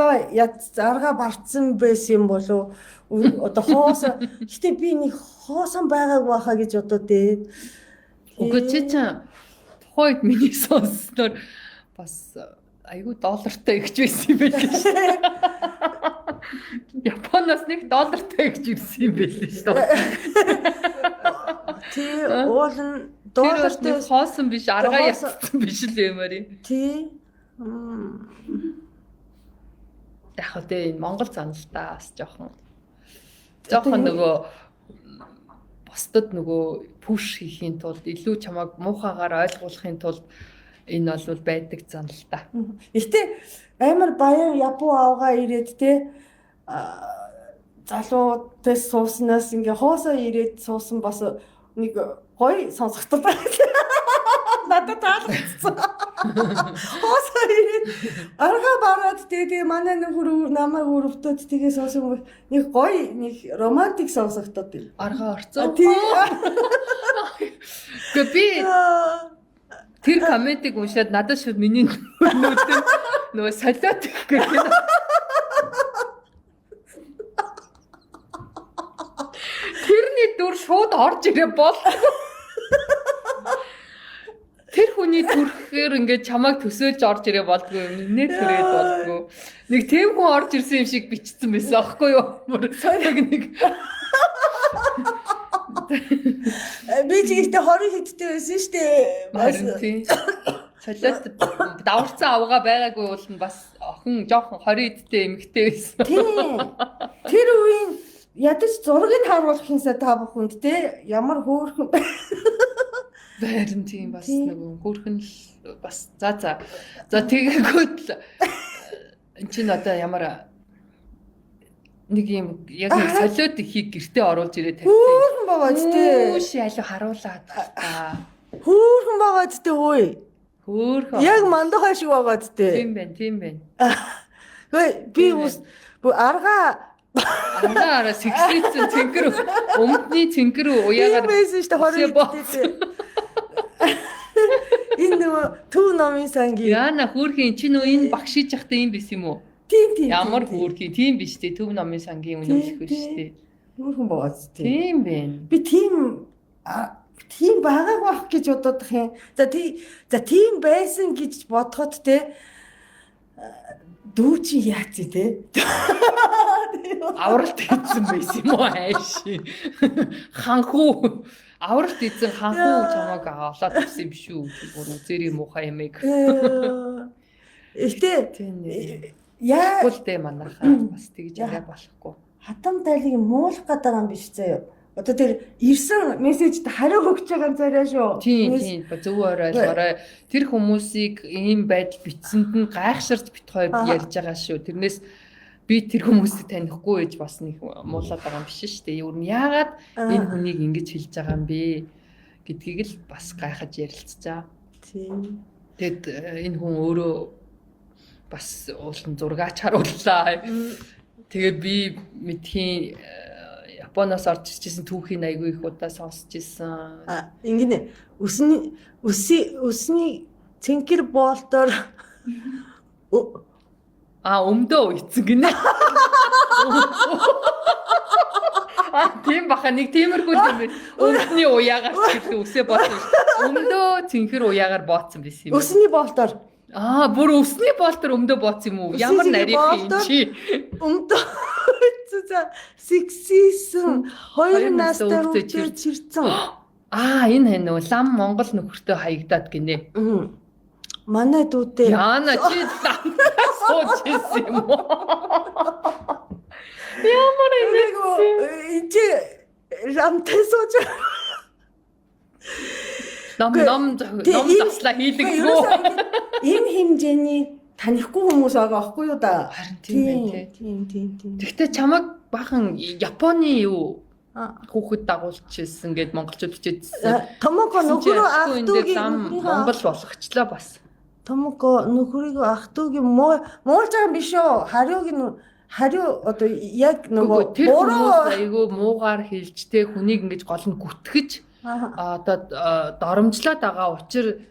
аргаа барцсан байсан юм болов одоо хоосон. Гэтэ би нэг хоосон байгааг байхаа гэж одоо дээ. Үгүй чи тухайд миний сонсноор бас айгүй доллартай ихж байсан юм байл шүү. Японоос нэг доллартай ихж ирсэн юм байл шүү. Тий уулын доллартай хоосон биш аргаа ятсан биш л юмар юм. Тий. Яг одоо энэ Монгол заналтаас жоохон нөгөө бусдад нөгөө пуш хийхийн тулд илүү чамайг муухагаар ойлгуулахын тулд энэ бол байдаг зан л та. Гэтэ амар баян Япон авгаа ирээд те залуутай сууснаас ингээ хоосоо ирээд суусан бас нэг гоё сонсогддог байна. Надад таалагдсан. Хоосоо ирээд арга бараад тэгээ манай нэг намайг өрөвдөд тэгээ суусан нэг гоё нэг романтик сонсогдод юм. Арга орцоо. Би тэр комментиг уншаад надад шууд миний нүдэн нөгөө солиот гэх юм. Тэрний дүр шууд орж ирээ бол. Тэр хүний төрхөөр ингээд чамайг төсөөлж орж ирээ болдгоо нэ төрээд болдгоо. Нэг тэм хүн орж ирсэн юм шиг бичсэн байсан аахгүй юу? Соёг нэг. Би ч ихтэй 20 хэдтэй байсан шүү дээ. Солиот даварцсан авгаа байгаагүй бол нь бас охин жоохон 20 хэдтэй эмэгтэй байсан. Тийм. Тэр үеийн ядаж зургийг харуулах юмсаа та бүхэнд те ямар хөөрхөн байрн тийм бас нэг хөөрхөн л бас за тэгээгүүт эн чинь одоо ямар нэг юм яг нэг солиод ихийг гэртээ оруулж ирээ тавьсан. Хөөрхөн байгаа ч те. Үгүй алуу харуулаад та. Хөөрхөн байгаа ч те ой. Хөөрхөн. Яг мандахай шиг байгаа ч те. Тийм байна. Би арга Андаараа сэгсээсэн цэнгэр өмдний цэнгэр уяагаар байсан шүү дээ 20 хэдтэй. Энэ нөгөө төв номын сангийн. Яна хөөрхийн чи нөө энэ багш хийж явахдаа юм биш юм уу? Тийм. Ямар хөөрхийн тийм биш дээ төв номын сангийн үнэмлэх биш дээ. Хөөрхөн байгаа ч те. Тийм байна. Би тийм байгааг байх гэж бодох юм. За тийм байсан гэж бодоход те дүү чи яац те. Авралт хийсэн байсан юм уу хайш. Ханхуу авралт хийсэн ханхуу чамааг аваад авсан юм шүү. Бүр үзэрийн муухай юмэг. Ихтэй яа гултэй манайхаа бас тэгж арай болохгүй. Хатам тайлыг муулах гэдэг юм биш заяа. Одоо тэр ирсэн мессежд хариу өгч байгаа царай шүү. Тийм зөв ойлгоорой. Тэр хүмүүсийг ийм байдал бичсэнд нь гайхширч бит хоёр ярьж байгаа шүү. Тэрнээс би тэр хүмүүсийг танихгүй гэж бас нэг муулаад байгаа юм биш шүү дээ. Юу нь яагаад энэ хүнийг ингэж хэлж байгаа юм бэ гэдгийг л бас гайхаж ярилцгаа. Тийм. Тэгэд энэ хүн өөрөө бас уулын зургаач харууллаа. Тэгээ би мэдхийн Японоос орж ирсэн түүхийн айгүй их удаа сонсч ирсэн. Ингэнэ өсний цэнхэр боолтоор өмдөө үйцэн гинэ. Тийм баха нэг тиймэрхүү юм байна. Өмдний уяагаар ч гэдэг үсээ боцсон. Өмдөө цэнхэр уяагаар бооцсон байсан юм. Өсний боолтоор бүр өсний боолтоор өмдөө бооцсон юм уу? Ямар нарийн юм чи? Өмдөө сексисэн 2 настай хүүхэд чирцэн. Энэ нөө лам Монгол нөхөртөө хаягдаад гинэ. Манай дүүтэй. Яна чи сууж ирсэн юм уу? Ямар энэ рамтай сууж. Ном таслаа хийлэггүй. Ийм хэмжээний танихгүй хүмүүс байгаа байхгүй юу да? Харин тийм байна тий. Тийм. Гэхдээ чамайг бахан Японы юу хүүхэд дагуулчихсан гэд монголчууд хичээдсэн. Томоко нөхрөө ах дүүгийн Монгол болгочлаа бас. Томоко нөхрийгөө ах дүүгийн муулж байгаа юм биш үү? Хариу одоо яг нөгөө тэр хүмүүс айгүй муугаар хэлжтэй хүнийг ингэж гол нь гүтгэж одоо доромжлоод байгаа учир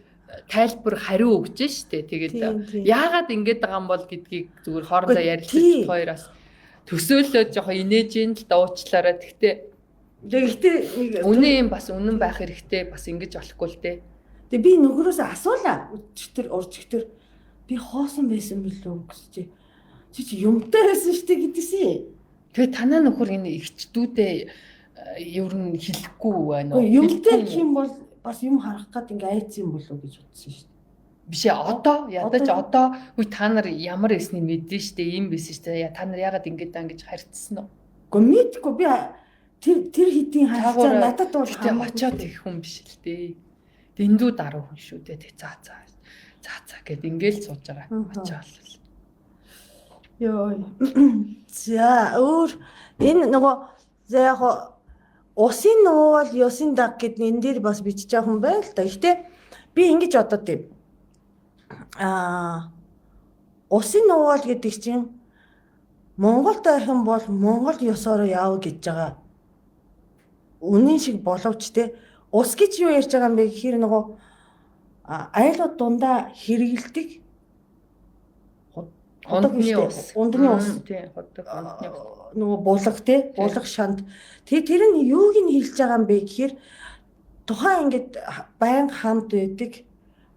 тайлбар хариу өгч штэ. Тэгээд яагаад ингэж байгаа юм бол гэдгийг зүгээр хоорондоо ярилцаж хоёроос төсөөлөөд жоохон инээж ин л дуучлаараа. Гэхдээ үнэн юм бас үнэн байх хэрэгтэй бас ингэж болохгүй л дээ. Тэгээ би нөхрөөс асуулаа. Урчигтэр би хоосон байсан билүү гэж чи юмтай байсан штэ гэдгийгсэн. Тэгээ танаа нөхөр энэ ихчдүүдээ ер нь хэлэхгүй байна уу? Юмтай гэх юм бол бас юм харах гад ингээ айц юм болов гэж бодсон шүү дээ. Биш ээ одоо ядаж одоо хүй та нар ямар эснийг мэдэн штэ ийм байсан штэ та нар яагаад ингэж харьцсан уу? Гэхдээ мэдгүй би тэр хэдийн харилцаа надад бол тэ очоод их хүн биш л дээ. Дэндүү даруй хүн шүү дээ. За гэд ингээл сууж байгаа. Очоод. Йоо. За өөр энэ нөгөө яг усын нуувал ёсын даг гэдэг энэ дээр бас бичиж байгаа хүн байл та. Гэхдээ би ингэж бодод юм. Усын нуувал гэдэг чинь Монголд айхан бол Монгол ёсоор яав гэж байгаа. Үнэн шиг боловч те ус гэж юу ярьж байгаа юм бэ гэхээр нөгөө айлууд дундаа хэрэгэлдэг Ундны ус. Тийм, нөгөө булга те, булга шанд. Тэр нь юуг нь хэлж байгаа юм бэ гэхээр тухайн ингээд байнга хамт байдаг,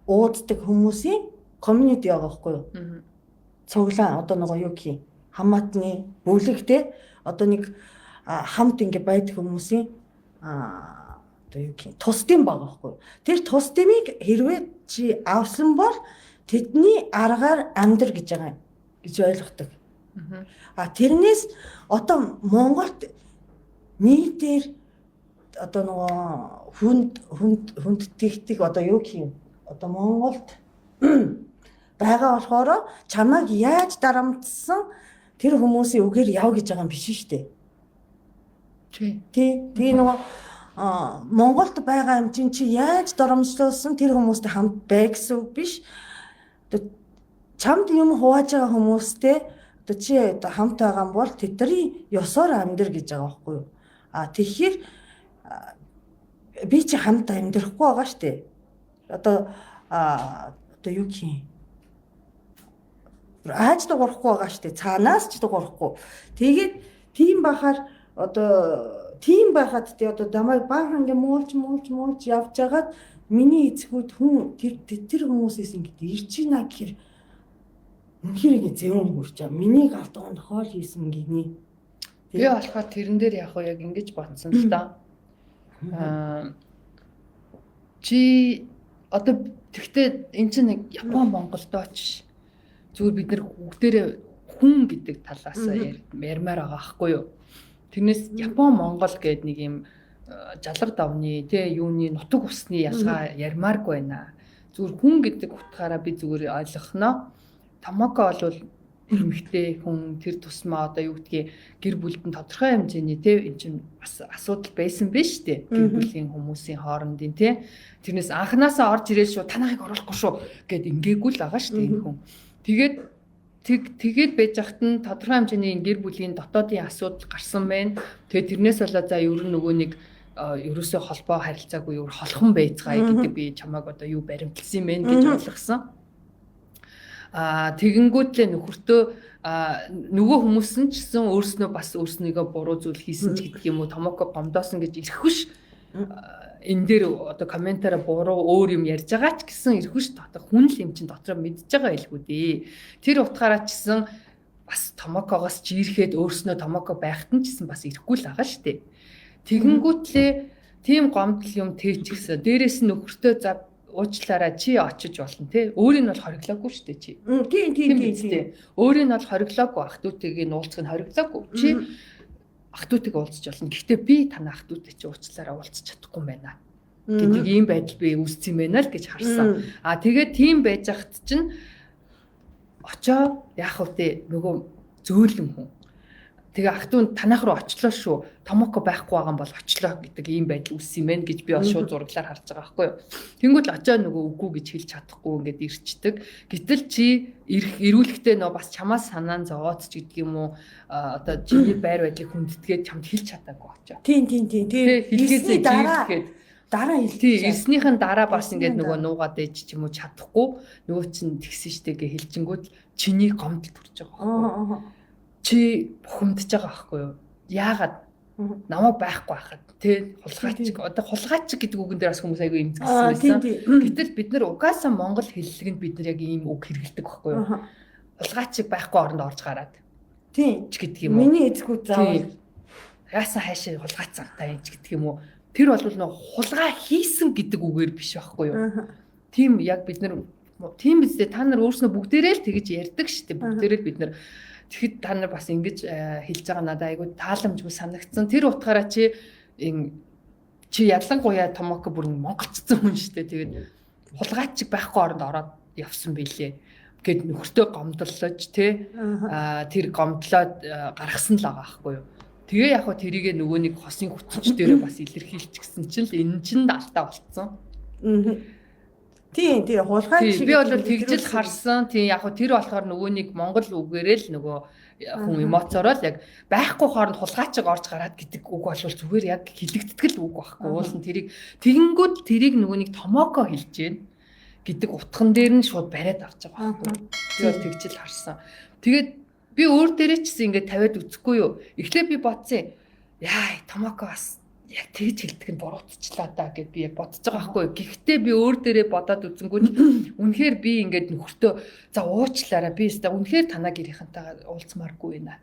ууддаг хүмүүсийн community байгаа байхгүй юу? Цуглаан одоо нөгөө юу гэх юм? Хамаатны бүлэг те, одоо нэг хамт ингээд байдаг хүмүүсийн одоо юу гэх юм? Тус дэм байгаа байхгүй юу? Тэр тус дэмийг хэрвээ чи авсан бол тэдний аргаар амьдр гэж байгаа юм. Гэж ойлгодог. Тэрнээс одоо Монголд нийтээр одоо нөгөө хүндтгэдэг одоо юу гэх юм? Одоо Монголд байгаа болохоор чамайг яаж дарамтсан тэр хүмүүсийн үгээр яв гэж байгаа юм биш шүү дээ. Тий нөгөө Монголд байгаа юм чинь чи яаж дарамтлуулсан тэр хүмүүстэй хамт бай гэсэн үг биш. Чамд юм хувааж байгаа хүмүүстэй одоо чи одоо хамт байгаа юм бол тэдний ёсоор амьдр гэж байгаа байхгүй юу? Тэгэхээр би чи хамт амьдрахгүй байгаа штэ. Одоо юу гэх юм? Ааж дуурахгүй байгаа штэ. Цаанаас ч дуурахгүй. Тэгээд тийм бахаар одоо тийм байхад тий одоо дамайг баахан ингээ муулж явж байгаад миний эцгүүд хүн тэр хүмүүсээс ингээ ирж ийна гэхээр үнхээр зэвэн хүрч байгаа. Миний гавтган тохиол хийсэн гинэ. Би болохоор тэрэн дээр яг ингэж бодсон л да. Чи одоо тэгтээ эн чинь нэг Япон Монголдооч зүгээр бид нар бүгдээрээ хүн гэдэг талаас ярмаар байгаа байхгүй юу? Тэрнээс Япон Монгол гэдэг нэг юм жалга давны тий юуны нутаг усны ялгаа ярмааргүй байна. Зүгээр хүн гэдэг утгаараа би зүгээр ойлгохноо. Томоко бол эмэгтэй хүн тэр тусмаа одоо юу гэдгийг гэр бүлд нь тодорхой хэмжээний тий эн чинь бас асуудал байсан биш үү? Гэр бүлийн хүмүүсийн хоорондын тий тэрнээс анханасаа орж ирэл шүү танахыг оруулахгүй шүү гэд ингээгүй л байгаа шүү дээ энэ хүн. Тэгээд байж хат нь тодорхой хэмжээний гэр бүлийн дотоодын асуудал гарсан байна. Тэгээд тэрнээс болоод за ер нь нөгөө нэг ерөөсөө холбоо харилцаагүй ер холхон байцгаая гэдэг би чамайг одоо юу баримтлсан юм бэ гэж ойлгосон. Тэгэнгүүтлээ нөхөртөө нөгөө хүмүүс нь ч гэсэн өөрснөө бас өөрснийгөө буруу зүйл хийсэн ч гэдэг юм уу томоко гомдоосон гэж ирэхвш энэ дээр одоо комментараа буруу өөр юм ярьж байгаа ч гэсэн ирэхвш дотор хүн л юм чин дотроо мэдж байгаа байлгүй дээ. Тэр утгаараа ч гэсэн бас томокогоос ч ирэхэд өөрснөө томоко байхад нь ч гэсэн бас ирэхгүй л байгаа шүү дээ. Тэгэнгүүтлээ тийм гомдол юм тээч гэсэн дээрээс нь нөхөртөө за уучлаарай чи очиж болно те өөрийг нь бол хориглоогүй шүү дээ чи. Тийм. Өөрийг нь бол хориглоогүй ах トゥ утэйг нуулцах нь хориглоогүй. Чи ах トゥ утэйг уулзч болно. Гэхдээ би танай ах トゥ утэй чи уучлаарай уулзч чадахгүй юм байна. Гэдэг ийм байдал би үүссэн юм байна л гэж харсан. Тэгээд тийм байж хат чинь очоо яах вэ нөгөө зөөлөн хүн. Тэгээ ах トゥ танайх руу очлоо шүү. Томоко байхгүй байгаа юм бол очлоо гэдэг ийм байдал үүссэн юм байна гэж би бол шууд зураглаар харж байгаа байхгүй юу. Тэнгүүд очоо нөгөө үгүй гэж хэлж чадахгүй ингээд ирчдэг. Гэтэл чи ирүүлэхдээ нөө бас чамаас санаан зовоод ч гэдэг юм уу одоо чиний байр байдлыг хүндэтгээд чамд хэлж чадаагүй очоо. Тийм. Хэлгээсээ дараа хэлтий ирснийхэн дараа бас ингээд нөгөө нуугаад ээж ч юм уу чадахгүй нөгөө чин тэгсэн штэ гэ хэлжингүүд чиний гомдол төрж байгаа байхгүй юу. Чи бухимдж байгаа байхгүй юу? Яагаад намайг байхгүй байхад тий хулгайч одоо хулгайч гэдэг үгэн дээр бас хүмүүс айгүй юм згсэн байсан. Гэтэл бид нар угаасаа монгол хэллэгэнд бид нар яг ийм үг хэрэглэдэг байхгүй юу? Хулгайч байхгүй оронд орж гараад. Тий ч гэдэг юм уу? Миний эзгүүд заавал яасан хайшаа хулгайцсан та юм ч гэдэг юм уу? Тэр бол нөө хулгай хийсэн гэдэг үгээр биш байхгүй юу? Тийм яг бид нар тийм биз дээ та нар өөрснөө бүгдээрээ л тэгэж ярьдаг шүү дээ. Бүгдээрээ л бид нар Тэгэхэд та нар бас ингэж хэлж байгаа надад айгүй тааламжгүй санагдсан. Тэр утгаараа чи ялангуяа Томоко бүр монголчсон хүн шүү дээ. Тэгээд хулгайч байхгүй оронд ороод явсан билээ. Гэт нөхөртөө гомдлож тий тэр гомдлоод гаргасан л байгаа байхгүй юу. Тэгээ яг хөө тэрийг нөгөө нэг хосын хүчч дээрээ бас илэрхийлчихсэн чинь л энэ чинь алдаа болцсон. Тийм хулгай шиг би бол тэгжил харсан. Тийм яг хөө тэр болохоор нөгөө нэг монгол үгээрээ л нөгөө хүн эмоцороо л яг байхгүй хооронд хулгайчиг орж гараад гэдэг үг бол зүгээр яг хилэгддэг л үг байхгүй. Уулын тэрийг тэгэнгүүт тэрийг нөгөө нэг Томоко хэлж гин гэдэг утхан дээр нь шууд бариад авч байгаа байхгүй. Би бол тэгжил харсан. Тэгээд би өөр дээрээ ч гэсэн ингээд тавиад үзэхгүй юу. Эхлээд би бодсон. Яа, Томоко бас яг тэгж хэлдэг нь буруутчлаа да гэд би яг бодож байгаа байхгүй. Гэхдээ би өөр дээрээ бодоод үзэнгүүт үнэхээр би ингээд нөхөртөө за уучлаарай. Би өстой үнэхээр танаа гэрийнхэнтэйгээ уулзмааргүй байна.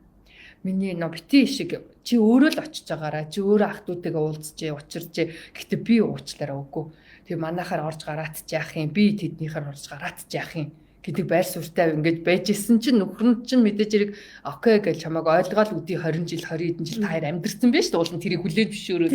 Миний бити шиг чи өөрөө л очиж байгаараа. Чи өөрөө ах дүүтэйгээ уулзжээ, учиржээ. Гэхдээ би уучлаарай үгүй. Тэгээ манайхаар орж гараад ч яах юм. Би тэднийхээр орж гараад ч яах юм гэдэг байр суурьтай ингэж байж исэн чинь нөхөр нь чинь мэдээж хэрэг окей гэж чамайг ойлгоол үдий 20 жил 20 хэдэн жил та хоёр амьдэрсэн байж шүү дээ. Тэрийг хүлээж бишөөрөө.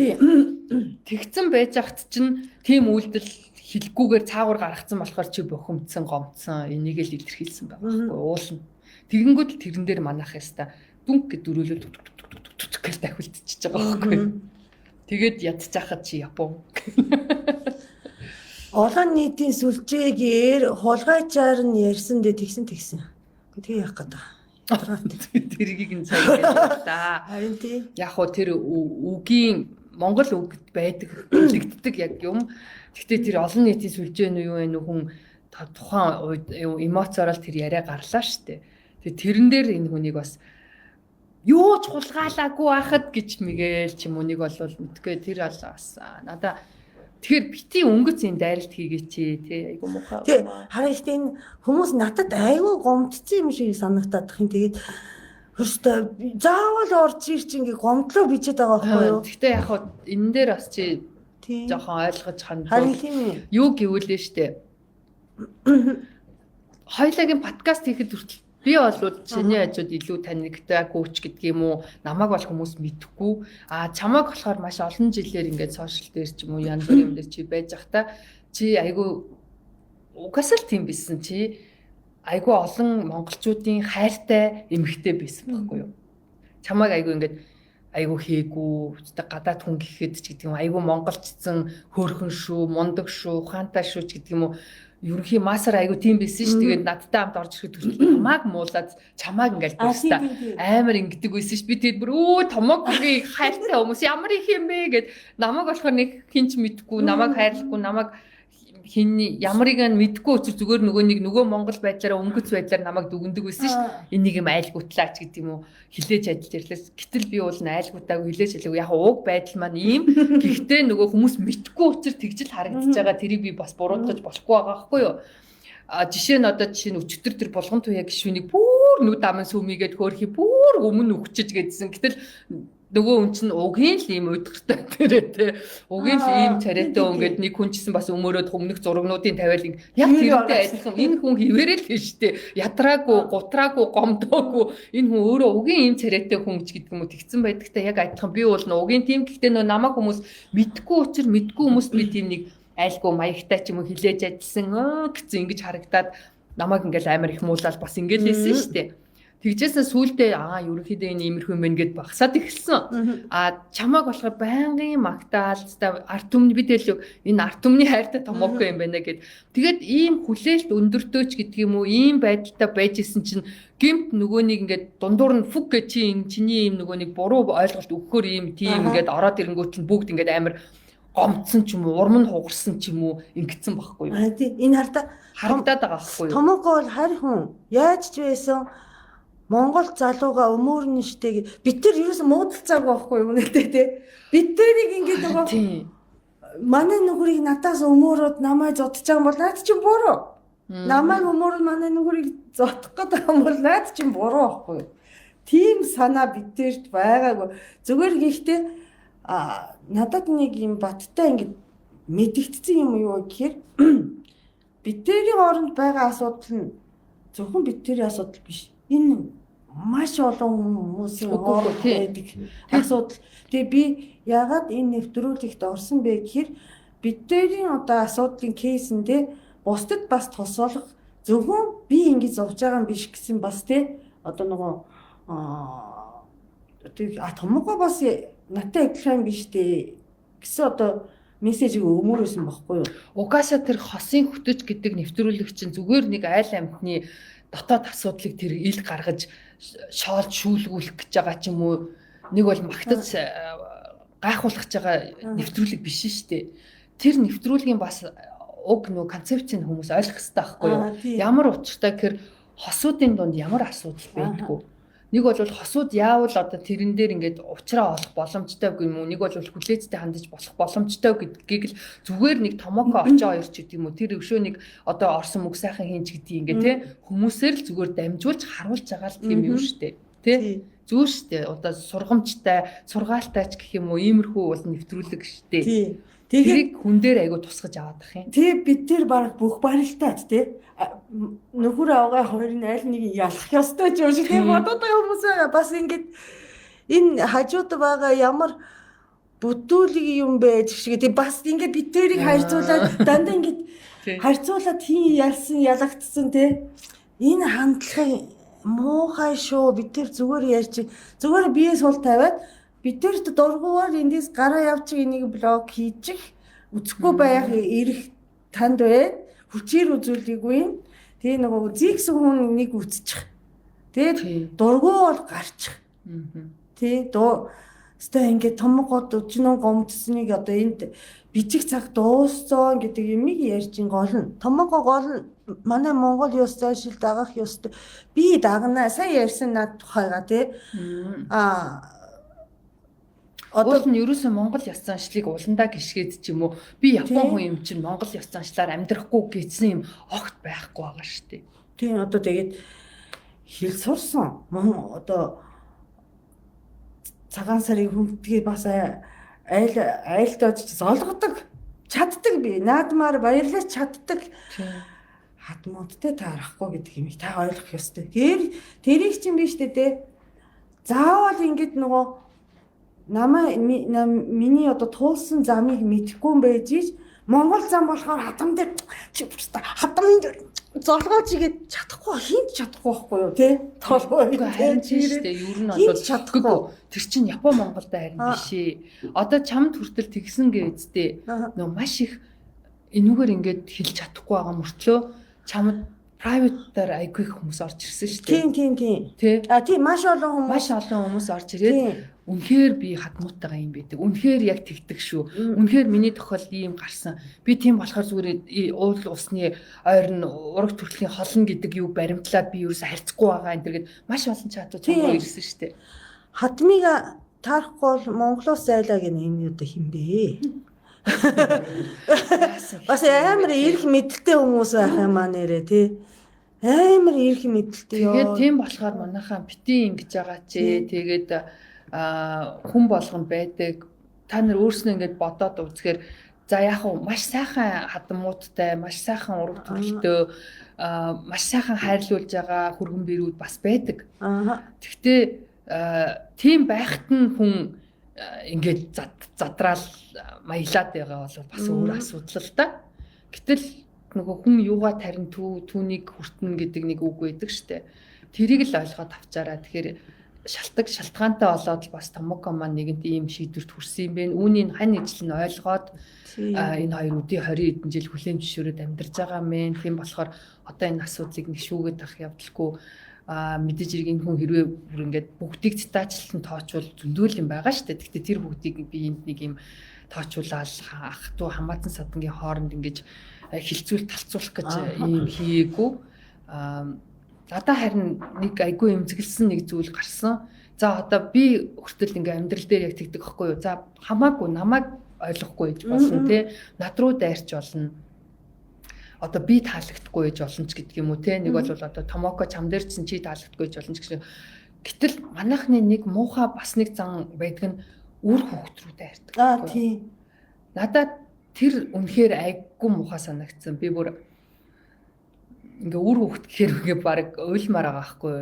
Тэгсэн байж ахт чинь тийм үйлдэл хэлгүүгээр цаагаар гаргацсан болохоор чи бухимдсан гомцсон энийг л илэрхийлсэн байгаа байхгүй уулна. Тэгэнгүүт л тэрэн дээр манайх яста дүнг гэд дөрөөлөл гэж дахиулчихж байгаа байхгүй. Тэгээд ядчихад чи япон. Олон нийтийн сүлжээгээр хулгайчаар нь ярьсан дээ тэгсэн. Тэгээ яах гээд байгаа. Тэргийг нь цааш та. Харин тийм. Яг хоо тэр үгийн монгол үг байдаг хэлэгддэг яг юм. Гэхдээ тэр олон нийтийн сүлжээ нь юу вэ хүн тухайн үед эмоцорол тэр яриа гарлаа штэ. Тэгээ тэрэн дээр энэ хүнийг бас юу ч хулгаалаагүй байхад гэж мэгэл ч юм үнийг бол мэдгүй тэр бол бас надаа тэгэхээр бити өнгөц юм дайралт хийгээч тий айгу муухай. Тий харин ихтэй хүмүүс надад айгу гомдсон юм шиг санагдаад их юм. Тэгээд хөөстөө заавал орж ирч ингээ гомдлоо бичээд байгаа байхгүй юу? Гэхдээ яг хаа энэ дээр бас чи жоохон ойлгож хандсан. Харин тийм юу гэвэл нь штэ. Хоёулагийн подкаст хийхэд хүртэл би бол чиний хажууд илүү танигтай коуч гэдэг юм уу намайг бол хүмүүс мэдхгүй чамайг болохоор маш олон жилээр ингээд сошиал дээр ч юм уу янз бүрийн юм дээр чи байж захта чи айгүй угасаал тийм бисэн чи айгүй олон монголчуудын хайртай эмэгтэй байсан байхгүй юу чамайг айгүй ингээд айгүй хийгүү гадаад хүн гэхэд ч гэдэг юм айгүй монголчцсан хөөрхөн шүү мундаг шүү ухаантай шүү ч гэдэг юм уу ерөнхий масар айгу тийм байсан ш. Тэгээд надтай хамт орж ирэхэд хүртэл намайг муулаад чамайг ингээл бүрстэ амар ингэдэг байсан ш. Би тэгээд бүр Томокогийн хайртай хүмүүс ямар их юм бэ гэд намайг болохоор нэг хинч мэдгүй намайг хайрлахгүй намайг хин ямарыг нь мэдгүй учраас зүгээр нөгөө монгол байдлаараа өнгөц байдлаар намайг дүгндэг байсан ш. Энийг юм айлгуутлаач гэдэг юм уу хилээж ажиллаж ирлээс гэтэл би бол айлгуутаагүй хилээж ажиллагүй яг уг байдал маань ийм гэхдээ нөгөө хүмүүс мэдгүй учраас тэгжил харагдаж байгаа тэрийг би бас буруутгаж болохгүй байгаа байхгүй юу жишээ нь одоо өчтөр тэр булган туяа гişүнийг бүр нүд аман сүмийгээд хөөрхи бүр өмнө өгчөж гэдсэн гэтэл нөгөө хүн чинь угийн л ийм өдөртэй тэрэ тэ угийн л ийм царайтай өнгөд нэг хүн чсэн бас өмөрөөд хүмүүх зурагнуудын тавиал яг тэрнтэй адилхан энэ хүн хിവэрэл тийм штэ ядраагүй гутраагүй гомдоогүй энэ хүн өөрөө угийн ийм царайтай хүн ч гэдэг юм уу тэгсэн байдагтай яг адилхан би бол угийн тийм гэхдээ нөө намайг хүмүүс мэдгүй учраас мэдгүй хүмүүс би тийм нэг айлгүй маягтай ч юм уу хилээж ажилласан гэсэн ингэж харагдаад намайг ингээл амар их муулаад бас ингээл хэлсэн штэ тэгжээсээ сүулдэ ерөнхийдөө энэ иймэрхүү юм байна гэд багсаад ихсэн. Чамайг болохоор байнгын магтаал арт түмний бидэл энэ арт түмний хайртай Томоко юм байна гэд. Тэгээд ийм хүлээлт өндөртөөч гэдэг юм уу ийм байдалтай байж исэн чинь гэмт нөгөө нэг ингээд дундуур нь фүг гэж чиний ийм нөгөө нэг буруу ойлголт өгөхөр ийм тийм ингээд ороод ирэнгүүт нь бүгд ингээд амар гомцсон ч юм уу урам нь хугарсан ч юм уу ингэсэн байхгүй юу. Тийм энэ харагдаад байгаа байхгүй юу. Томоко бол харь хүн яаж ч байсан Монгол залууга өмөрнө штэ бид тэр юу ч муудалцаагүй байхгүй юу нэгтэй те бид тэрийг ингэж байгаа манай нүгрийг надаас өмөрөөд намайг зодож байгаа бол наад чинь буруу намайг өмөрөд манай нүгрийг зодох гэдэг юм бол наад чинь буруу байхгүй юу тийм санаа бидэрт байгаагүй зүгээр гэхдээ надад нэг юм баттай ингэ мэдэгдсэн юм юу гэхээр бид тэрийн хооронд байгаа асуудал нь зөвхөн бид тэрийн асуудал биш энэ маш олон хүмүүсийн Үгүй, хооронд тий. байдаг асуудал. Тэгээ би ягаад энэ нэвтрүүлэгт орсон бэ гэхээр бидний одоо асуудлын кейсэндээ бусдад бас тусалах зөвхөн би ингэж зовж байгаа юм биш гэсэн бас тий одоо нөгөө томгоо бас надтай адилхан биш дээ гэсэн одоо мессежийг өгмөр байсан байхгүй юу? Угаасаа тэр хосын хөтөж гэдэг нэвтрүүлэг чинь зүгээр нэг айл амьтны дотоод асуудлыг тэр ил гаргаж шоолж шүүлгүүлэх гэж байгаа ч юм уу, нэг бол магтаж гайхуулах гэж байгаа нэвтрүүлэг биш шүү дээ. Тэр нэвтрүүлгийн бас уг нөө концепцийг хүмүүс ойлгох хэрэгтэй байхгүй юу? Ямар учиртай гэхээр хосуудын дунд ямар асуудал байдгүй. Нэг бол хосууд яавал одоо тэрэн дээр ингээд уучраа олох боломжтой юм уу? Нэг бол хүлээцтэй хандаж болох боломжтой гэдгийг л зүгээр нэг томооко очоо хоёр ч гэдэг юм уу? Тэр өвшөө нэг одоо орсон мөг сайхан хийнч гэдэг ингээд те хүмүүсээр л зүгээр дамжуулж харуулж байгаа л тийм юм шүү дээ. Тэ? Зүгээр шүү дээ. Одоо сургамжтай, сургаалтай ч гэх юм уу? Иймэрхүү бол нэвтрүүлэг шүү дээ. Тэрийг хүн дээр айгу тусгаж аваад ах юм. Тэг бид тэр баг бүх барилтаад тий нөхөр авгаа хоёрын аль нэг ялах ёстой ч юм шиг тийм бодоод байгаа хүмүүс байгаа. Бас ингээд энэ хажууд байгаа ямар бүтүүлэг юм бэ шиг тий бас ингээд бид тэрийг харьцуулаад дандаа ингээд харьцуулаад хин ялсан ялагдсан тий энэ хандлагын муухай шүү. Бид тэр зүгээр ярьж зүгээр бие сул тавиад бид тэр дургуугаар эндээс гараа явчих энийг блог хийчих үзэхгүй байх эрх танд байна. Хүчээр үзүүлээгүй. Тэгээ нөгөө зигсэн хүн нэг үтчих. Тэгээд дургуу бол гарчих. Тий дуу өстой ингээд томгоод өчнөө гомдсныг одоо энд бичиг цаг дууссан гэдэг юмыг ярьж гол нь. Томгоо гол нь манай Монгол ёс зайшил дагах ёстой. Би дагнаа. Сайн ярьсан над тухайга тий. Одоо нь ерөөсөн Монгол ёс заншлыг уландаа гიშгээд ч юм уу би Япон хүн юм чинь Монгол ёс заншлаар амьдрахгүй гэсэн юм огт байхгүй байгаа шүү дээ. Тийм одоо тэгээд хэл сурсан. Одоо цагаан сарыг хүндгээ бас айлтаж золгодог, чаддаг би. Наадмаар баярлаж чаддаг. Хатмуудтай таарахгүй гэдэг юм та ойлгох ёстой. Тэрийг чинь биш дээ. Заавал ингэж нөгөө миний одоо туулсан замыг мэдэхгүй юм байж ич Монгол зам болохоор хатам дээр хатам дээр золгооч игээд чадахгүй хинт чадахгүй байхгүй юу тий толгой харин тийм шүү дээ ер нь бол чадахгүй тэр чинь Япон Монголдоо харин биш ээ одоо чамд хүртэл тэгсэн гээдтэй нөө маш их энүүгээр ингээд хэлж чадахгүй байгаа мөртлөө чамд private-аар айгүй их хүмүүс орж ирсэн шүү дээ тийм тий маш олон хүмүүс орж ирээд үнэхээр би хатмуутайгаа юм байдаг. Үнэхээр яг тэгдэг шүү. Үнэхээр миний тохиол ийм гарсан. Би тийм болохоор зүгээр уул усны ойрн ураг төрлийн холно гэдэг юг баримтлаад би ерөөсө харьцахгүй байгаа энэ төргээд маш олон чатууд цагаа ирсэн шүү дээ. Хатмыг таарахгүй бол Монголоос зайлаа гэх энэ одоо хинбэ? Бас амар ирэх мэдлэлтэй хүмүүс байх юм аа нэрээ тий. Амар ирэх мэдлэлтэй ёо. Тэгээд тийм болохоор манайхаа бити ингэж байгаа чи тэгээд хүн болгонд байдаг та нар өөрснөө ингэж бодоод үзэхээр за яг уу маш сайхан хадмуудтай маш сайхан ураг төрөлтөө маш сайхан хайрлуулж байгаа хүргэн бэрүүд бас байдаг. Гэхдээ тийм байхад нь хүн ингэж задраал маялаад байгаа бол бас өөр асуудал л да. Гэтэл нөгөө хүн юугаа тарин түүнийг хүртэн гэдэг нэг үг байдаг штэ. Тэрийг л ойлгоод авчаараа тэгэхээр шалтгаантай болоод бас томоко маань нэгэнт ийм шийдвэрт хүрсэн юм бэ. Үүнийг хань ижил нь ойлгоод энэ хоёр үдийн 20 хэдэн жил хүлээн зөвшөөрөд амьдарч байгаа мэн. Тийм болохоор одоо энэ асуудлыг нэг шүүгээд авах явдалгүй мэдээж иргэн хүн хэрвээ бүр ингээд бүгдийг цитаачлан тоочвол зөндөл юм байгаа шүү дээ. Гэхдээ тэр бүгдийг би энд нэг юм тоочуулаад ах トゥ хамаатан садангийн хооронд ингэж хилцүүл талцуулах гэж ийм хийгээгүй. Надаа харин нэг айгүй эмзэглсэн нэг зүйл гарсан. За одоо би хүртэл ингээм амьдрал дээр яг тэгдэг байхгүй юу. За хамаагүй намайг ойлгохгүй гэж болно тий. Над руу дайрч болно. Одоо би таалагдахгүй гэж болно ч гэдэг юм уу тий. Нэг бол одоо томоко чам дээр чинь чи таалагдахгүй гэж болно ч гэсэн. Гэтэл манайхны нэг муухай бас нэг зан байдаг нь үр хөвгт рүү дайрдаг. Тий. Надад тэр үнэхээр айгүй муухай санагдсан. Би бүр ингээ үр хөвгт гэхээр ингээ баг уйлмаар байгаа байхгүй.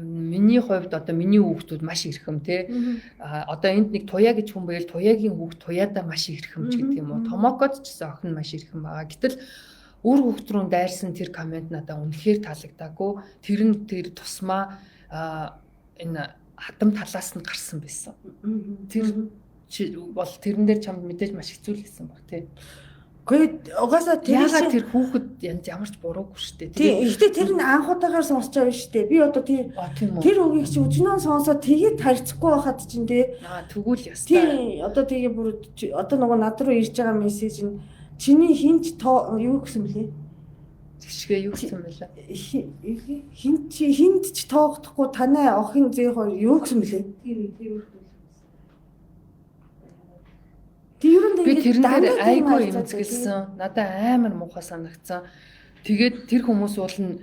миний хувьд одоо миний хүүхдүүд маш эрхэм тий. Одоо энд нэг туяа гэж хүн байвал туяагийн хүүхд туяадаа маш эрхэм ч гэдэг юм уу. Томокод ч гэсэн охин маш эрхэм байгаа. Гэтэл өөр хүүхд рүү дайрсан тэр комент надад үнэхээр таалагдаагүй. Тэр тусмаа энэ хадам талаас нь гарсан байсан. Тэр бол тэрэн дээр чамд мэдээж маш хэцүү л байсан баг тий. Гэхдээ угаасаа яагаад тэр хүүхэд ямар ч буруугүй шүү дээ. Тийм. Гэхдээ тэр нь анхудаагаар сонсож байгаа шүү дээ. Би одоо тэр үгийг чи өчнөө сонсоод тэгээд харьцахгүй байхад чинь тий. Тэгвэл ястаа. Тийм. Одоо тэгээ бүр одоо нөгөө над руу ирж байгаа мессеж нь чиний хинч юу гэсэн бэлээ? Тэгшгээ юу гэсэн бэлээ? Хинт ч тоогдохгүй танай охин зээ хоёр юу гэсэн бэлээ? Тийм. Би тэрнээр айгүй эмзэглсэн. Надад амар муухай санагдсан. Тэгээд тэр хүмүүс бол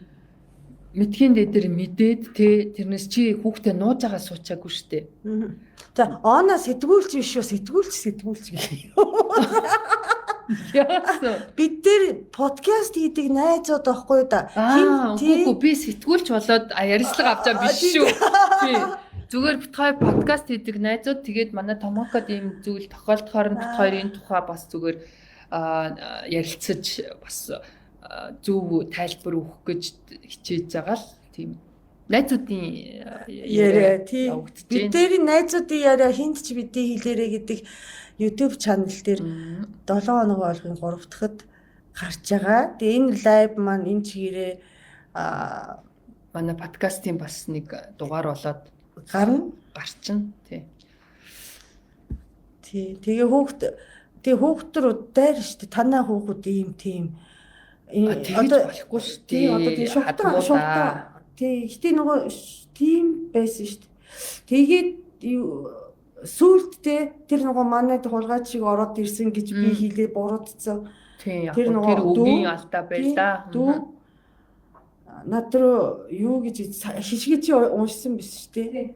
мэдхийн дээр мэдээд тэрнээс чи хүүхдээ нууж байгаа суучаагүй штэ. За оона сэтгүүлч биш үү? Сэтгүүлч гэх юм. Яасан. Бид тэр подкаст хийдэг найзууд байхгүй да. Үгүй би сэтгүүлч болоод ярилцлага авчаа биш шүү. Тий. Зүгээр бит хоёр подкаст хийдэг найзууд тэгээд манай Томокод ийм зүйл тохиолдохоор бит хоёрын тухай бас зүгээр ярилцаж бас зөв тайлбар өгөх гэж хичээж байгаа л тийм найзуудын яриа тий. Бид тэрийн найзуудын яриа хинт ч бидний хэлээрэ гэдэг YouTube channel дээр 7 хоног болгон 3 дахьад гарч байгаа. Тэгээ энэ лайв маань энэ чигээрээ манай подкастын бас нэг дугаар болоод гарчин тий. Тэгээ хүүхд рүү дайр штэ танаа хүүхд ийм тийм одоо болохгүй штэ. Одоо тий шугтаа тий ихтэй нөгөө тийм байсан штэ. Тэгээд сүултдээ тэр нөгөө манайд хулгайч шиг ороод ирсэн гэж би хэлээ буруудсан. Тэр нөгөө үгийн алдаа байла. Над руу юу гэж хишгээ чи уншсан биш шүү дээ.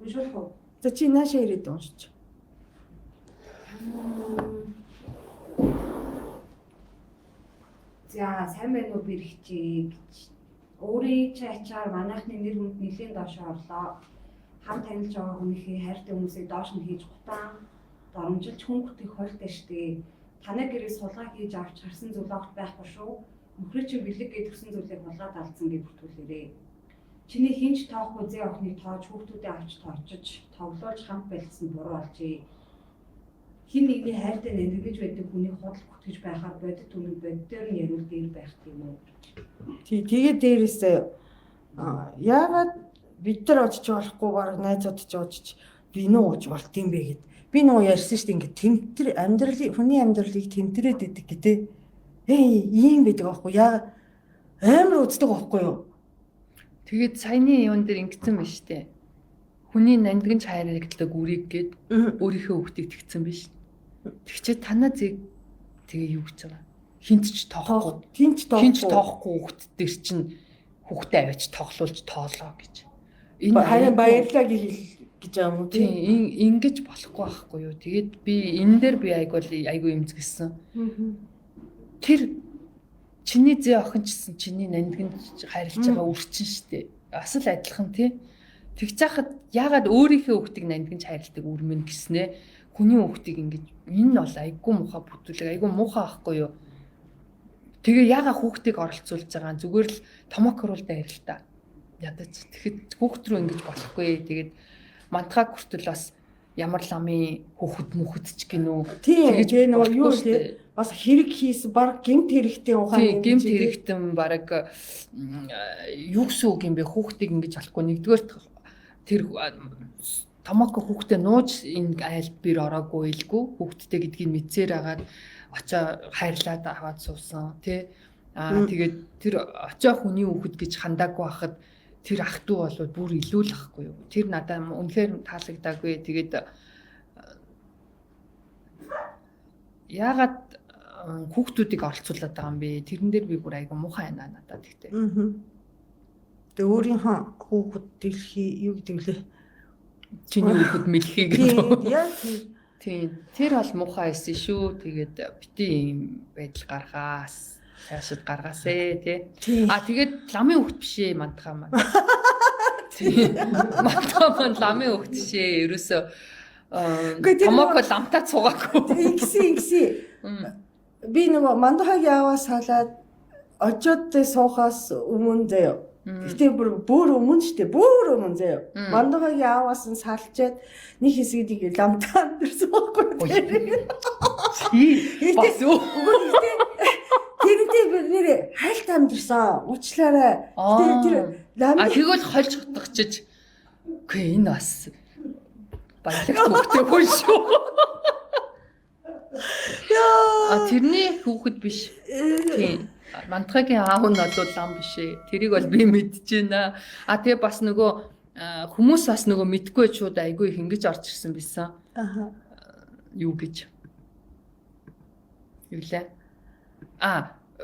Унших уу? За чи наашаа ирээд уншиж. За сайн байна уу бэрхжээ гэж. Өөрийн ачаар манайхны нэр хүнд нэлийн доош орлоо. Хам танилж байгаа хүнийхээ хайртай хүмүүсийг доош нь хийж гутаан доромжилж хөнгөтөх хойлтой штэ. Танай гэрээс сулгаа хийж авч харсан зүйл огт байхгүй шүү. Мөхрөө чи бэлэг гэдгсэн зүйлийг хулгаад алдсан гэж бүртгүүлээрээ. Чиний хинч тоохгүй зээ охиныг тоож хүүхдүүдээ авч тоочж тоглоож хамт байлгсан буруу болжээ. Хин нэгний хайртай нэргэж байдаг хүний худал бүтгэж байхад бодит үнэн боддоор нь ярил дээр байх тийм үү. Тэгээд дээрээсээ яагаад бид нар очиж болохгүй баг найзууд ч очиж би нууж болт юм бэ гэд. Би нөгөө ярьсан шүү дээ ингээд тэмтэр амьдралын хүний амьдралыг тэмтрээд идэг гэдэг. Ийм байдаг аахгүй яа амар үздэг аахгүй юу. Тэгээд саяны юун дээр ингэсэн байна штэ. Хүний нандинч хайрлагдаг үрийг гээд өөрийнхөө хүүхдийг тэгсэн биш. Тэгчээ танаа зэг тэгээ юу гэж байгаа. Хинт ч тоохгүй хүүхд дээр чинь хүүхдээ аваач тоглуулж тоолоо гэж. Энэ харин баярлаа гэж байгаа юм уу тийм ингэж болохгүй байхгүй юу. Тэгээд би энэ дээр би айгүй эмзэглсэн. Тэр чиний зээ охин чсэн чиний нандинч хайрлаж байгаа үрчин штэ. Бас л адилхан тий. Тэгж яхад яагаад өөрийнхөө хүүхдийг нандинч хайрладаг үрмэн гэснэ. Хүний хүүхдийг ингэж энэ бол айгүй муухай бүтүүлэг айгүй муухай байхгүй юу. Тэгээ яагаад хүүхдийг оролцуулж байгаа зүгээр л томокрол дайр л та. Ядаж тэгэхэд хүүхд рүү ингэж болохгүй. Тэгээд мантхаа хүртэл бас ямар ламын хүүхэд мөхөдч гинөө. Тэгэж нөгөө юу тий бас хэрэг хийсэн баг гэмт хэрэгтэй ухаан гэмт хэрэгтэн баг юу гэсэн үг юм бэ хүүхдийг ингэж болохгүй нэгдүгээр тэр томоко хүүхдээ нууж энэ айлд бэр ороогүй илгүй хүүхдтэй гэдгийг мэдсээр агаад очоо хайрлаад аваад суусан тий тэгээд тэр очоо хүний хүүхэд гэж хандаагүй хахад тэр ах トゥ бол бүр илүү л ахгүй юу тэр надад үнэхээр таалагдаагүй тэгээд яагаад хүүхдүүдийг оролцуулаад байгаа юм бэ? Тэрэн дээр би бүр айгу муухай байна надад тэгтээ. Тэгээ өөрийнхөө хүүхэд дэлхий юу гэдэг лээ? Чиний хүүхэд мэлхий гэдэг. Тийм. Тэр бол муухай байсан шүү. Тэгээд бити юм байдал гаргаас цаашид гаргаасэ тий. Тэгээд ламын хүүхэд биш ээ мантхаа маань. Мантаа ламын хөвгт шээ. Ерөөсөө томоко ламтаа цугаагүй. Игси. Би нөгөө мандахагийн аваас халаад очоод суухаас өмнө заяа. Гэтэ бүр өмнө штэ бүр өмнө заяа. Мандахагийн аваас нь салчаад нэг хэсгийг ламтаа амдэрсэн байхгүй. Бас юу? Тэр нэрээ хайлт амдэрсэн. Уучлаарай. Тэр ламын тэгвэл хольж утгачиж. Үгүй энэ бас баялаг хөвгтэй хүн шүү. Тэрний хүүхэд биш. Тийм. Мантгагийн аав нь бол лам биш ээ. Тэрийг бол би мэдэж байна. Тэгээ бас нөгөө хүмүүс бас нөгөө мэдгүй шууд айгүй их ингэж орж ирсэн байсан. Юу гэж. Юу лээ?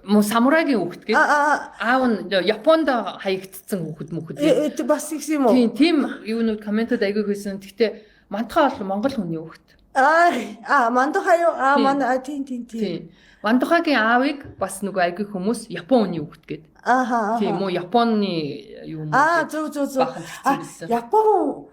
Самурайгийн хүүхэд гэж. Аав нь Японд хаягдсан хүүхэд. Бас их юм уу? Тийм юунууд комментод айгүй хэлсэн. Гэхдээ мантгаа бол Монгол хүний хүүхэд. Мандахаа юу? Манай тийм. Мандахагийн аавыг бас нөгөө айгүй хүмүүс Япон хүний хүүхэд гээд. Тийм үү Японы юм. Зөв. Япон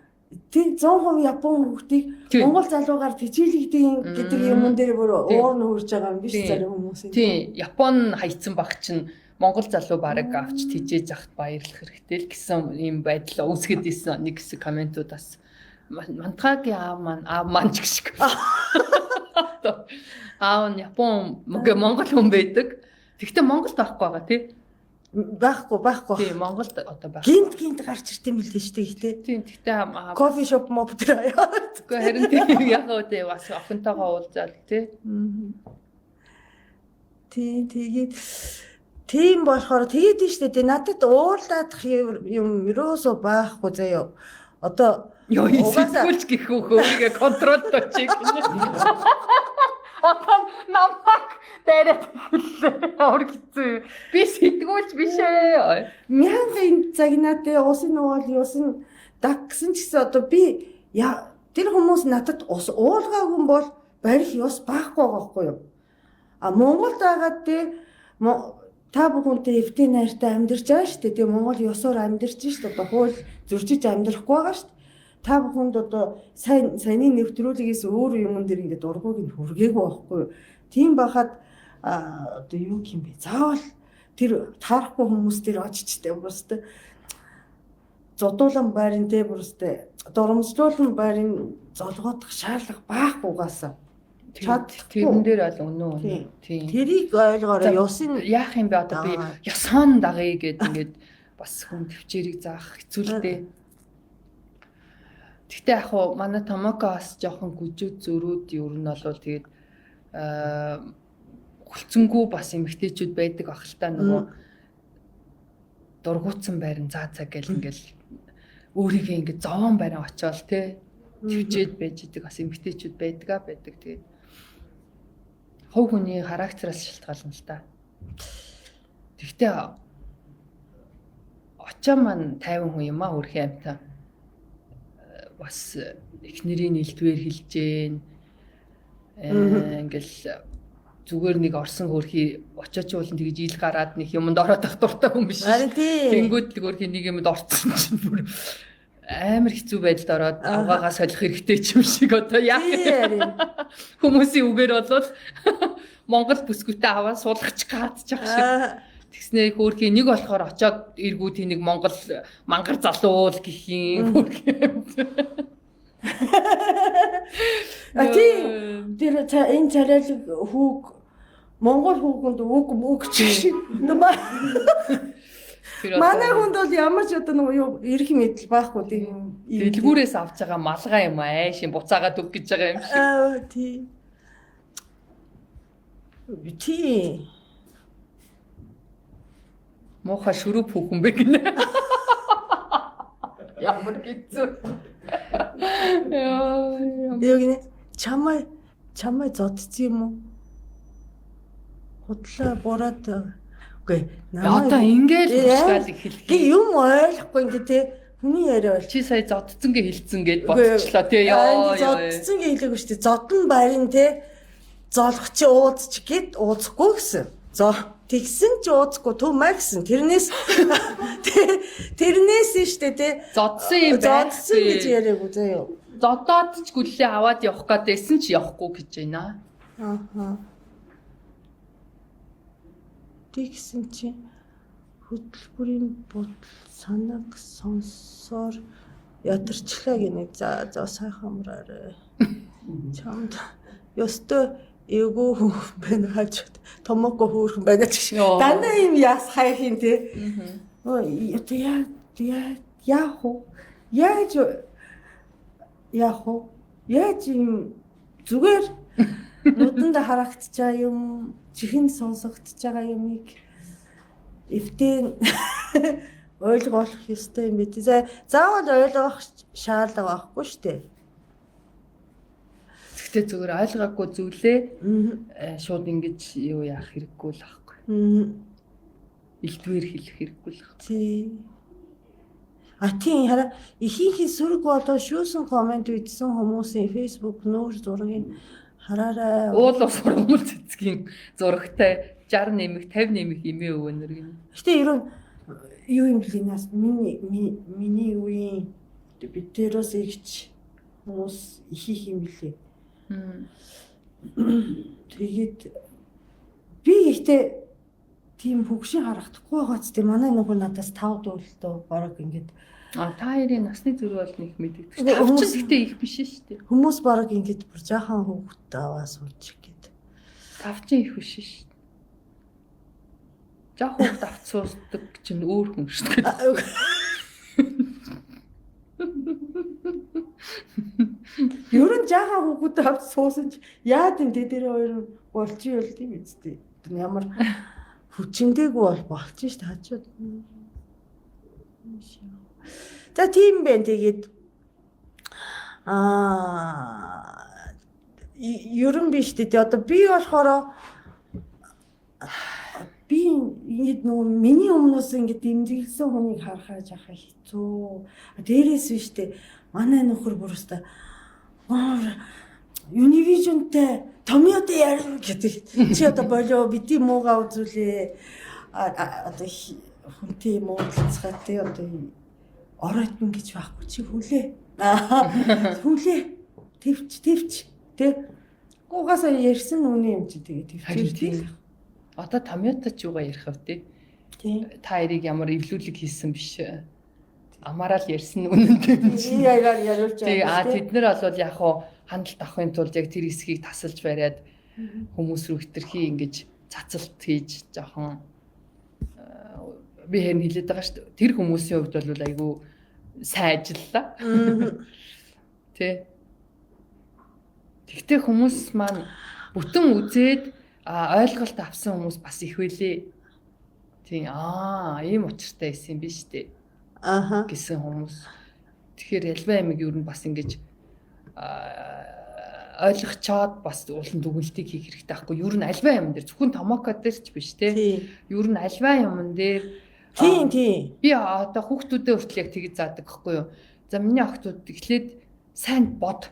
тийм 100% Япон хүүхдийг Монгол залуугаар тэжээлэгдэн гэдэг юмн дээр бүр уур нь хурж байгаа юм биш зарим хүмүүс. Тийм Япон хайцсан баг чинь Монгол залуу бараг авч тэжээж ахт баярлах хэрэгтэй л гэсэн юм байдал үүсгэд исэн нэг хэсэг комментуудаас. Мантгагийн аав маань ч гэх шиг. Аав нь Япон Монгол хүн байдаг. Тэгвэл Монголд байхгүй байгаа тий. Байхгүй. Тийм Монголд одоо байна. Гинт гарч ирт юм хэлээ шүү дээ ихтэй. Тийм тэгтээ кофе шоп моб дээр яваад. Гэхдээ харин тийм яг үгүй бас охинтойгоо уулзаад тий. Тийм болохоор тэгээд нь шүү дээ. Надад уурлаадах юм ерөөсөө байхгүй заяа. Одоо сэтгүүлч гэх өөрийгөө контролдож чиг. Одоо намайг дээрээ оргицээ. Би сэтгүүлч биш ээ. Мянган загнаатай усын уул юусын дагсан ч гэсэн одоо би тэр хүмүүс надад ус уулгаагүй бол барих ёс байхгүй байхгүй юу? Монголд агаад та бүхэнтэй эвтэй найртай амьдарч байгаа шүү дээ. Тэгээ Монгол ёсоор амьдарч шүү дээ. Одоо хууль зөрчиж амьдрахгүй байгаа шүү дээ. Та бүхэнд одоо саяны нэвтрүүлгээс өөр юм дээр ингээд ургууг нь хүргээгүй байхгүй юу? Тийм байхад одоо юу юм бэ? Заавал тэр таарахгүй хүмүүс дээр очичтэй бүрстэй зодуулан байрын дээр бүрстэй дурамжлуулан байрын золгоодох шаардлага байхгүйгаасаа тэрэн дээр бол үнэн. Тийм. Тэрийг ойлгоорой. Ёсын яах юм бэ одоо би ёсон дагъя гэд ингээд бас хүн төвчээрийг заах хэцүү л дээ. Гэхдээ яг хуу манай Томоко бас жоохон гүжүүд зөрүүд ер нь бол тэгээд хүлцэнгүү бас эмэгтэйчүүд байдаг ах л та нөгөө дургуутсан байран цаа гэл ингээл өөрийгөө ингээд зовоон байран очиол те төвчээд байж идэг бас эмэгтэйчүүд байдаг. Тэгээд хов хүний характераас шалтгаална л та. Гэхдээ очоо маань 50 хүн юм а өрхийн амтаа. Бас эхнэрийн нэлдвэр хэлж гэн ингээл зүгээр нэг орсон хөрхий очооч уулын тэгж ил гараад нэг юмд ороод ах дуртай хүн биш. Тэнгүүд л хөрхий нэг юмд орцсон чинь бүр амар хэцүү байдалд ороод авгаагаа солих хэрэгтэй ч юм шиг одоо яах вэ? Хүмүүсийн үгээр болвол Монгол бүсгүйтэй аваа суулгач гаадчих шиг. Тэгснээ хөөрхий нэг болохоор очоод эргүү тэнийг Монгол мангар залуу л гэх юм. Тэр энэ царайлаг хүүг Монгол хүүгэнд үг шиг. Манай хүнд бол ямар ч одоо нэг юу эрх мэдэл байхгүй тийм. Дэлгүүрээс авч байгаа малгай юм аа шин буцаагаад өг гэж байгаа юм шиг. Тийм. Мохо шүрүп хүүхэн бэ гинэ. Ямар хэцүү. Яа гинэ чамай зодсон юм уу? Худлаа бураад үгүй одоо ингээл худлаад эхэлхий. Гэ юм ойлгохгүй ингээ те хүний яриа бол чи сая зодсон гэ хэлцэн гэд бодчихлоо те ёо зодсон гэ хэлээгүй шүү дээ. Зодон байрын те золгоч уудч гэд ууцхгүй гэсэн. тэгсэн ч ууцгүй тумаа гэсэн. Тэрнээс штэ тий. Зодсон юм Зодсон гэж байхгүй. яриаг үзээ юу. Зодоод ч гүлээ аваад явах гэдээсэн ч явахгүй гэж байна. Аа. Тэгсэн чи хөтөлбөрийн бодол санааг сонсоор ядарчлаа гинэ. За сайхан амраарэ. Чамд ёстой эвгүй хүн байна хаж томоогүй хөөрхөн байна гэж. Дандаа юм яас хайхин тий. Яаж юм зүгээр нүдэнд харагдаж байгаа юм чихэнд сонсогдож байгаа юмыг эвтэн ойлгох ёстой юм бид. Заавал ойлгох шаардлага байхгүй шүү дээ. Гэхдээ зүгээр ойлгоогүй зүйлээ шууд ингэж юу яах хэрэггүй л байхгүй. Илдвэр хэлэх хэрэггүй л байхгүй. Тий. Тийм хараа ихийнхээ сүрэг болоо шүүсэн комент бичсэн хүмүүсийн Facebook нүүр зургийг хараарай. Уул ус урмал цэцгийн зурагтай 60 нэмэх 50 нэмэх эмээ өвөнөр гин. Гэтэ ерөн юу юм бэлээ нас миний үеийн битэрос игч хүмүүс их юм бэлээ. Тэгээд би ихтэй тийм хөгшин харагдахгүй байгаа ч тийм манай нөгөө надаас 5 дуултаа бараг ингэж та хоёрын насны зүрх бол нэг мэддэг. Хүмүүс ихтэй их биш шүү дээ. Хүмүүс бараг ингэж бүр жаахан хөвгт аваа суучих гээд. Тавчин их биш шүү дээ. Жаахан хөвгт авцуусдаг чинь өөр хүн шүү дээ. Ерөн жаахан хөвгт авч суусан ч яа гэм дээр хоёр болчих юм тийм үстэй. Ямар хүчинтэйг болж шүү дээ хажууд. За тийм бэ тэгээд ерөн биш дээ. Одоо би болохоор би нөгөө миний өмнөөс ингэж дэмжиглсэн хүнийг харахаа жахаа хэцүү. Дээрээс биш дээ. Манай нөхөр бүр өстой Univision-тэй Томьёотой ярина гэдэг. Чи одоо болоо бидний муугаа үзүүлээ. Одоо хүнтэй юм уулзахтай одоо ороод мэн гэж байхгүй чи хүлээ. Хүлээ. Тэвч. Тэ. Угаасаа ярьсан үний юм чи тэгээ тэвчээ. Одоо Томьёотой ч юугаа ярих вэ те? Та хоёрыг ямар эвлүүлэг хийсэн биш. Амаараа л ярьсан үнэнтэй юм чи. Яриулж байгаа. Тэг тэд нар бол яг хуу хандлт авахын тулд яг тэр хэсгийг тасалж бариад хүмүүс рүү хитрхи ингэж цацалт хийж жоохон би хэн хэлээд байгаа шүү дээ. Тэр хүмүүсийн хувьд бол айгүй сайн ажиллаа. Тэ. Тэгтээ хүмүүс маань бүтэн үзээд ойлголт авсан хүмүүс бас их байлээ. Тийм ийм учиртай байсан юм биш үү? Гэсэн хүмүүс. Тэгэхээр ялбаа амиг юу нь бас ингэж ойлгочоод бас уулын дүгнэлтийг хийх хэрэгтэй байхгүй. Юу нь альва юм дээр зөвхөн томоко дээр ч биш те. Юу нь альва юм дээр тийм. Би одоо хүүхдүүдээ хүртэл яг тэгж заадаг байхгүй юу. За миний охтууд эхлээд сайн бод.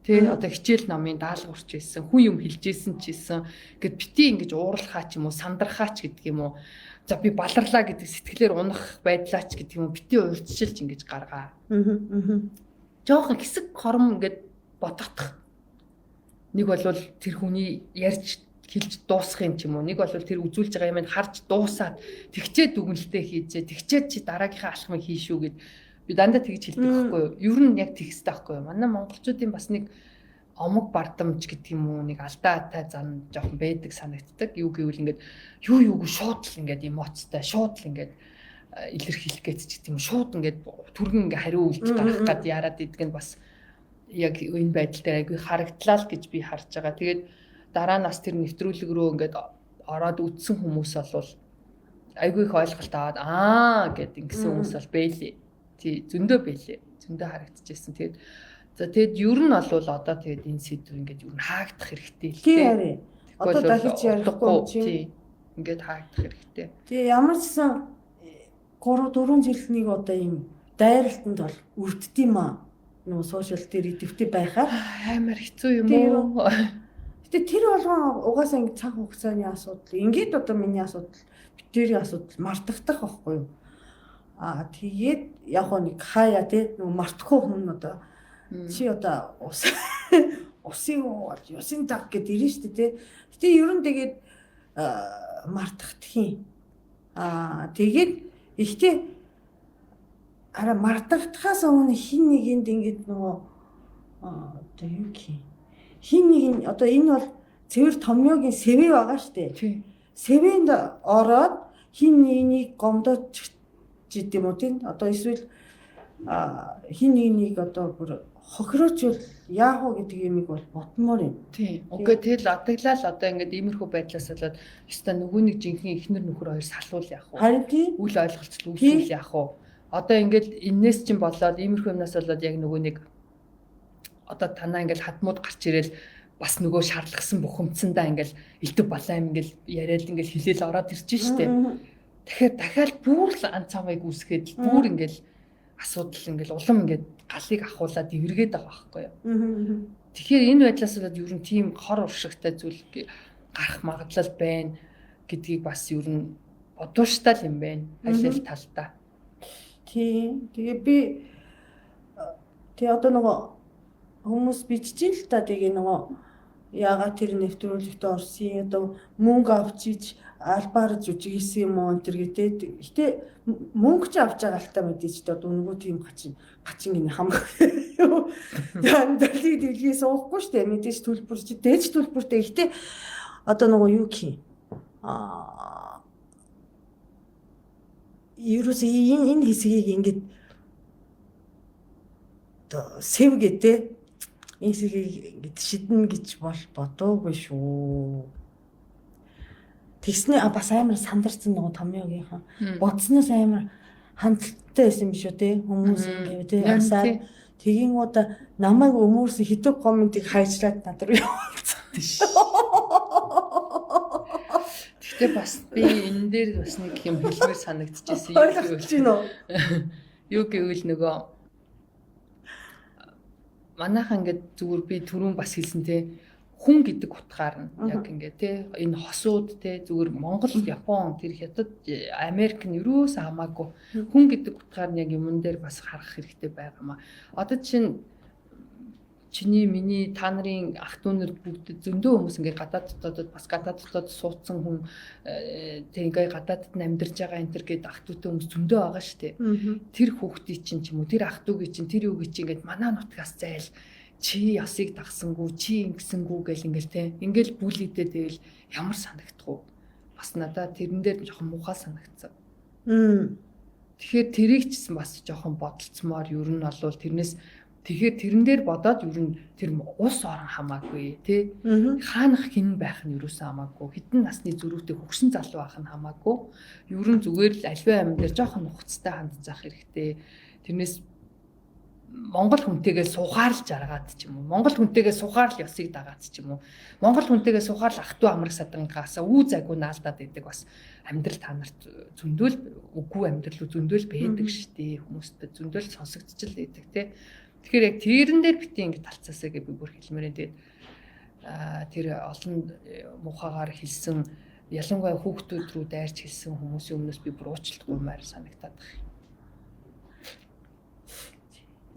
Тэ одоо хичээл намын даалгаварч байсан, хүн юм хэлж ийсэн ч ийсэн гэд бити ингэж уурлахаа ч юм уу, сандрахаач гэдэг юм уу. За би баларлаа гэдэг сэтгэлээр унах байдлаач гэдэг юм уу, бити урьдчилж ингэж гаргаа. Жохон хэсэг хором ингэж бодогдох. Нэг бол тэр хүний ярьж хэлж дуусах юм ч юм уу. Нэг бол тэр үзүүлж байгаа юмыг харж дуусаад тэгчээд дүгнэлтээ хийжээ. Тэгчээд чи дараагийнхаа алхмыг хийшүү гэд би дандаа тэгж хэлдэг байхгүй юу. Ер нь яг тэгстэй байхгүй юу. Манай монголчуудын бас нэг омог бардамж гэдэг юм уу, нэг алдаатай зан жоохон байдаг санагддаг. Юу гэвэл ингээд юу шууд л ингээд эмоцтой, шууд л ингээд илэрхийлэх гэж ч гэдэг юм. Шууд ингээд түргэн ингээд хариу үйлдэл гаргах гад яарад идэг нь бас яг энэ байдал дээр айгүй харагдлаа л гэж би харж байгаа. Тэгээд дараа нас тэр нэвтрүүлэг рүү ингээд ороод үтсэн хүмүүс бол айгүй их ойлголт аваад гэд ингэсэн хүмүүс бол бэлээ. Тий зөндөө бэлээ. Зөндөө харагдчихсэн. Тэгээд ер нь бол одоо тэгээд энэ сэдв ингээд ер нь хаагдах хэрэгтэй л дээ. Одоо дахиж ярихгүй тий ингээд хаагдах хэрэгтэй. Тий ямар ч сан 3-4 жилийн одоо ийм дайралтанд бол өрддөг юм аа. Нөө сошиал дээр идэвхтэй байхаар амар хэцүү юм уу? Гэтэ тэр болгон угаасаа ингэ цаг хугацааны асуудал. Ингээд одоо миний асуудал, битэрийн асуудал мартагдах байхгүй юу? Тэгээд яг нэг хаяа тий нөгөө мартахгүй хүн одоо чи одоо усын юусын цаг гэд ирэн штэ тий. Гэтэ ер нь тэгээд мартагдах юм. Тэгээд ихтэй мартагдахаас өмнө хин нэгэнд ингэж нөгөө одоо юу гэх хин нэг нь одоо энэ бол цэвэр томьёогийн сэвэ байгаа штэ. Сэвэнд ороод хин нэг гомдооч гэдэг юм уу тийм одоо эсвэл хин нэг одоо бүр хохироочвол яах вэ гэдэг юмыг бол ботмоор юм. Тийм. Окей тэгэл адаглал одоо ингээд иймэрхүү байдлаас болоод өстой нөгөө нэг жинхэнэ ихнэр нөхөр хоёр салуул яах вэ? Харин тийм Үл ойлголцол үүсвэл яах вэ? Одоо ингээд энэс чинь болоод иймэрхүү юмнаас болоод яг нөгөө нэг одоо танаа ингээд хадмууд гарч ирэл бас нөгөө шаардлагасан бухимдсандаа ингээд элдв балаам ингээд яриад ингээд хилээл ороод ирж штэ. Тэгэхээр дахиад бүр л анцаамыг үүсгээд бүр ингээд асуудал ингээд улам ингээд галыг ахуулаад эвэргээд байгаа байхгүй юу. Тэгэхээр энэ байдлаас болоод ер нь тийм хор уршигтай зүйл гарах магадлал байна гэдгийг бас ер нь бодвол юм байна. Аль аль талдаа. Тийм. Тэгээ би одоо нөгөө хүмүүс бичиж л та тэгээ нөгөө яагаад тэр нэвтрүүлэгт орсон одоо мөнгө авчиж албаар жүжигсэн юм уу энэ гэдэг. Гэтэ мөнгө ч авч байгаа л та мэдээж дээ одоо нөгөө тийм гачин гинэ хамаг. Яа дэлхийд дэлхий суухгүй шүү дээ. Мэдээж төлбөр чи дээж төлбөртэй. Гэтэ одоо нөгөө юу гэх юм. Ерөөс энэ хэсгийг ингэж одоо сэв гэдэг энэ хэсгийг ингэж шиднэ гэж бол бодоогүй шүү. Тэгснэ бас амар сандарсан нөгөө томьёогийнхан. Бодсноос амар хандлагатай байсан биш үү те хүмүүс ингэ те асаа тэгин удаа намайг өмөрсөн хэдэг комментиг хайжлаад над руу явуулсан тийш. Гэтэ бас би энэ дээр бас нэг юм хэлмээр санагдчихсэн юм. Ойлгож байна уу? Юу гэвэл нөгөө манайхан ингээд зүгээр би түрүүн бас хэлсэн те хүн гэдэг утгаар нь яг ингээд те энэ хосууд те зүгээр Монгол, Япон, тэр Хятад, Америк нь юус хамаагүй хүн гэдэг утгаар нь яг юмн дээр бас харах хэрэгтэй байгаамаа. Одоо чиний миний та нарын ах дүү нар бүгд зөндөө хүмүүс ингээд гадаадд бас гадаадд суудсан хүн тэгээ гадаадд амьдарч байгаа энэ төр гээд ах дүүтэй хүмүүс зөндөө байгаа штэ. Тэр хүүхдийн чинь ч юм уу тэр ах дүүгийн чинь тэр юугийн чинь ингээд манаа нутгаас зайл чи ясыг дагсангүй чи ингэсэнгүү гэл ингээл те ингээл бүлийдээ тэгэл ямар санагдах уу бас надад тэрэн дээр жоохон муухай санагдсан. Тэгэхээр тэрийг ч бас жоохон бодолцмоор ер нь болвол тэрнээс тэгэхээр тэрэн дээр бодоод ер нь тэр ус орон хамаагүй тий хаанах хин байх нь юусэн хамаагүй хэдэн насны зүрхтэй хөгсөн залуу байх нь хамаагүй ер нь зүгээр л аливаа юм дээр жоохон нухацтай хандцах хэрэгтэй. Тэрнээс Монгол хүнтэйгээ сухаарлж аргаад ч юм уу. Монгол хүнтэйгээ сухаарл ёсыг дагаад ч юм уу. Монгол хүнтэйгээ сухаарл ах トゥ амраг садангаас үү зайгүй наалдаад байдаг бас амьдрал та нарт зөндөл үгүй амьдрал зөндөл байдаг штий. Хүмүүстээ зөндөл сонсогдчихл байдаг тий. Тэгэхээр яг тэрэн дээр битгий ингэ талцаасаа гэж би бүр хэлмээрээ тэгээд тэр олон мухагаар хэлсэн ялангуяа хүүхдүүд рүү дайрч хэлсэн хүмүүсийн өмнөөс би бүр уучлалтгүй маяр санагтаад байна.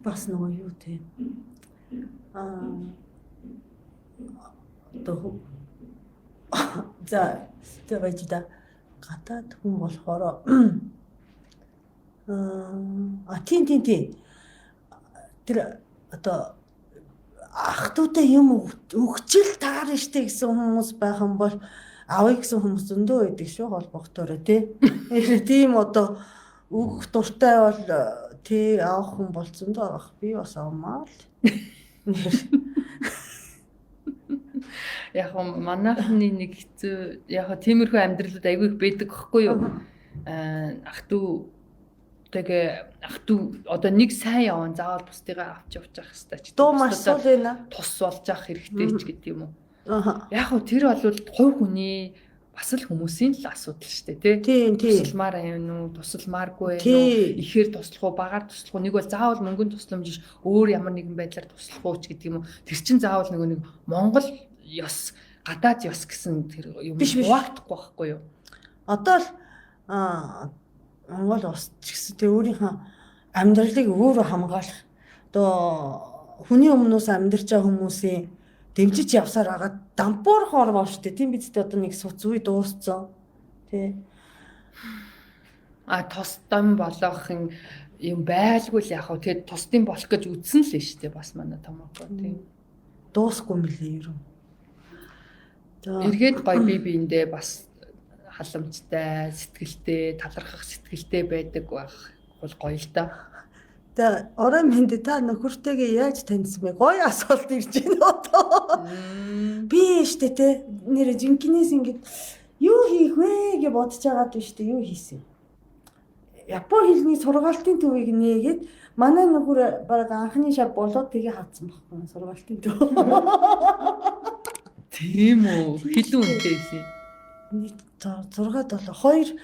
Бас нөгөө юу те одоо за тэвэжда гадаад хүн болохоор тийм тэр одоо ах トゥ утай юм өгчл таарна штэ гэсэн хүмүүс байх юм бол авъя гэсэн хүмүүс зөндөө байдаг шүү холбогдороо тий. Тийм одоо өгөх дуртай бол тий авах хүн бол зөндөө авах би бас авмаа л. Яг манайхны нэг хэцүү яг тиймэрхүү амьдралууд айгүй их байдаг гэхгүй юу? Ах トゥ тэгээ ах トゥ одоо нэг сайн яван заавал бусдыгаа авч явах хэрэгтэй ч дуу масуул байна. Тус болж авах хэрэгтэй ч гэдэг юм уу. Яг хөө тэр бол хувь хүний бас л хүмүүсийн л асуудал шүү дээ тий. Тусалмаар юм уу, тусалмааргүй юм уу, ихээр туслах уу, багаар туслах уу, нэг бол заавал мөнгөнд тусламж өөр ямар нэгэн байдлаар туслах уу ч гэдэг юм уу. Тэр чинь заавал нэг Монгол ёс гадаад ёс гэсэн тэр юм Биш. хуваагдахгүй байхгүй юу? Одоо л Монгол улс ч гэсэн тэг өөрийнхөө амьдралыг өөрөө хамгаалах одоо хүний өмнөөс амьдарч байгаа хүмүүсийн дэмжиж явсаар байгаа дампуур хорвоо шүү дээ. Тийм биз дээ одоо нэг суц үе дууссан. Тэ. Тостом болохын юм байлгүй л яг хөө тэгээд тостын болох гэж үтсэн л шүү дээ бас манай томоогүй тийм. Дуусгүй мөлий юу. Эргээд гоё бие биендээ бас халамжтай, сэтгэлтэй, талархах сэтгэлтэй байдаг байх бол гоё л да. За орой минь та нөхөртэйгээ яаж таньсан бэ? Гоё асуулт ирж байна одоо. Би штэ те нэр жинкнээс ингэж юу хийх вэ гэж бодож байгаад байна штэ юу хийсэн. Япон хэлний сургалтын төвийг нээгээд манай нөхөр баг анхны шав болоод тгээ хатсан байхгүй сургалтын төв. Тийм үү. Хилэн үнэтэйсэн. Нийт 6-7 2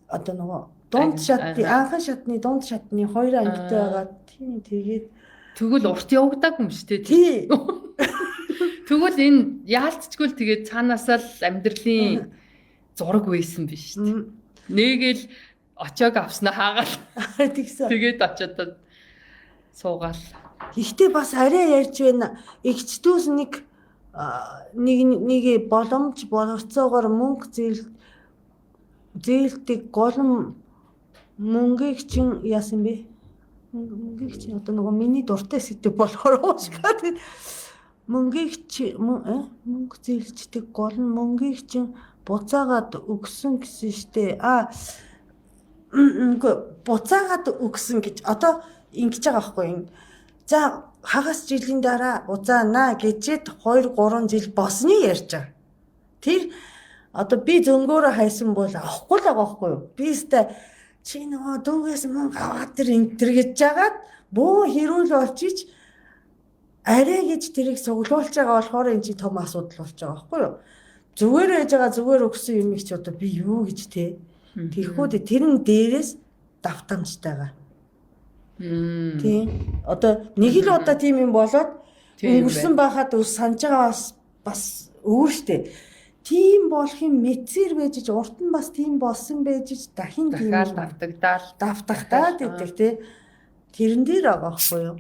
одоо нөгөө дунд шатны анхан шатны дунд шатны 2 ангитай байгаа. Тийм тэгээд тэгвэл урт явагдаагүй юм шүү дээ. тий. Тэгвэл энэ яалтчгүй л тэгээд цаанаасаа л амьдралын зураг байсан биш шүү дээ. Нэгэл очоог авснаа хаагаал. Тэгсэн. Тэгээд очоод суугаал. Гэхдээ бас арай ярьж байна. Игчдүүс нэг боломж боловцоогоор мөнгө зээлдэг голом мөнгөийг чин яасан бэ? Мөнгөийг чин одоо нөгөө миний дуртай сэдв болохоор уушгаад мөнгөийг мөнгө зээлждэг голом мөнгөийг чин буцаагаад өгсөн гэсэн штэ. Буцаагаад өгсөн гэж одоо ингэж байгаа байхгүй. За хагас жилийн дараа буцаана гэжээд 2-3 жил босны ярьж байгаа. Тэр одоо би зөнгөөрөө хайсан бол авахгүй л байгаа байхгүй юу? Би өстэй чи нөгөө дүүгээс мөнгө аваад тэр энтер гэж жагаад бөө хэрүүл болчиж арай гэж тэрийг суглуулж байгаа болохоор энэ чи том асуудал болж байгаа байхгүй юу? Зүгээр байж байгаа зүгээр өгсөн юм их ч одоо би юу гэж те. Тэрхүү тэрэн дээрээс давтамжтайгаа. Тийм. Одоо нэг л удаа тийм юм болоод өнгөрсөн байхад санаж байгаа бас өөр штэ. Тийм болохын мэдсээр байж урд нь бас тийм болсон байж дахин тийм давтагдаад идэг тий. Тэрэн дээр байгаа байхгүй юу?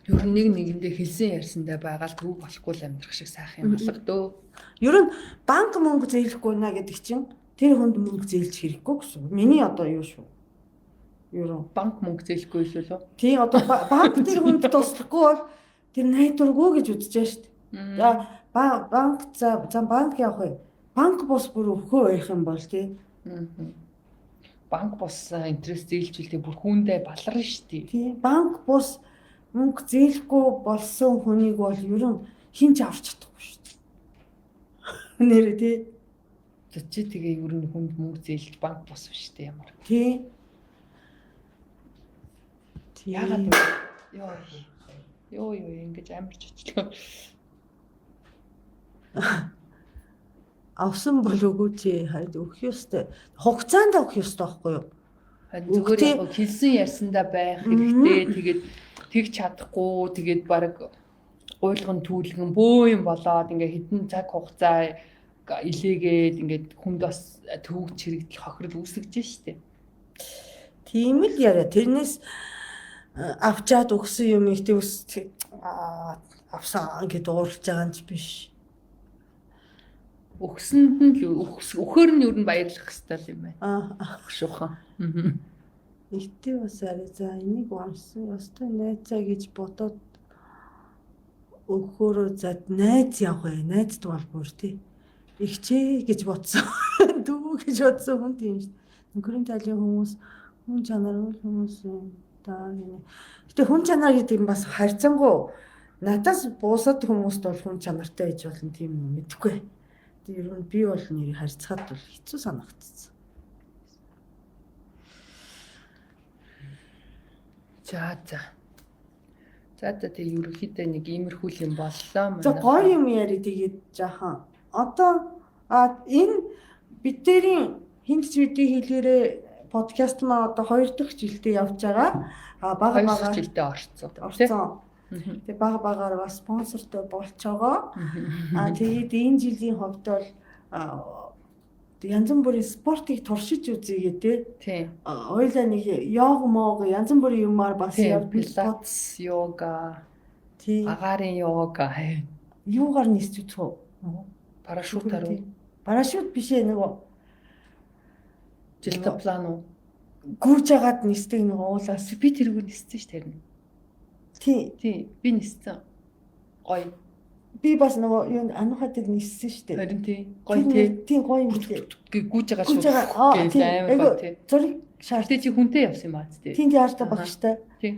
Ер нь нэгэндээ хэлсэн ярьсандаа байгаа л төв болохгүй л амьдрах шиг сайхан юм болго дөө. Ер нь банк мөнгө зээлэхгүй наа гэдэг чинь тэр хүнд мөнгө зээлж хэрэггүй гэсэн. Миний одоо юу шүү? Ер нь банк мөнгө зээлэхгүй илүү л үү? Тий одоо банк тэр хүнд туслахгүй бол тэр найдваргүй гэж үзэж байна шүү дээ. За банк за банк явах вэ? Банк бос бүр өхөө байх юм бол тий. Банк бос интерес зээлжүүлдэг бүр хүндээ баларна шүү дээ. Тий банк бос мөнгө зээлэхгүй болсон хүнийг бол ер нь хинч авч чадахгүй шүү дээ. Нэр тий. Чи тэгээ ер нь хүнд мөнгө зээлж банк бос биш дээ ямар. Тий. Яагаад ёо ингэж амарч очлоо. Авсан бол үгүй чи хайд өгөх ёстой. Хугацаанд өгөх ёстой байхгүй юу? Зүгээр яг хэлсэн ярьсандаа байх хэрэгтэй. Тэгээд тэг чадахгүй тэгээд баг гуйлган түүлгэн бөө юм болоод ингээ хэдэн цаг хугацаа илээгээд ингээд хүнд бас төвөг чирэгдэл хохирол үүсгэж штэ. Тийм л яриа. Тэрнээс авчаад өгсөн юм их төс авсан гэдээ уурлж байгаа юм биш. Өгсөнд нь л өхөр нь юу н баярлах хэрэгтэй юм байна. Шухан. Ихтэй бас арай за энийг унсан ёстой найзаа гэж бодоод өгөхөөрөө за найз явах вэ? Найзд болбоор тий. Игчээ гэж бодсон. Дүү гэж бодсон хүн тийм шүү. Нөхөрийн талын хүмүүс хүн чанаргүй хүмүүс та гэнэ. Гэтэ хүн чанар гэдэг нь бас харьцангуй надаас буусаад хүмүүст бол хүн чанартай гэж болно тийм юм мэдэхгүй. Ер нь би бол нэрийг харьцахад бол хэцүү санагдсан. За тэг ерөнхийдөө нэг иймэрхүү юм боллоо. За гоё юм яри тэгээд жаахан. Одоо энэ бидэрийн хинч видео хийлгэрээ подкаст маа одоо 2 дахь жилдээ явж байгаа. Бага бага жилдээ орцсон. орсон. Тэгээ бага багаар бас спонсортой болж байгаа. Тэгээд энэ жилийн хувьд бол янз бүрийн спортыг туршиж үзье тий. Ойлаа нэг йог мог янз бүрийн юмар бас пилатес, йога, тий. агаарын йога. Юугаар нисч үзэх үү? Парашютаар уу? Парашют биш ээ нөгөө Дельтаплан уу? гүйж агаад нисдэг нөгөө уулаас. Би тэргүй ниссэн ш тэр нь. Тий. Би ниссэн. Гоё. Би бас нөгөө юу анухаа дээр ниссэн шүү дээ. Харин тий. Гоё тий. Тийм гоё юм дээ. Гүйж байгаа Гүйж шүү. байгаа. Гээл амар гоё тий. Зураг шаард. Тэ чи хүнтэй явсан юм аа тий. Тийм яартай багштай. Тий.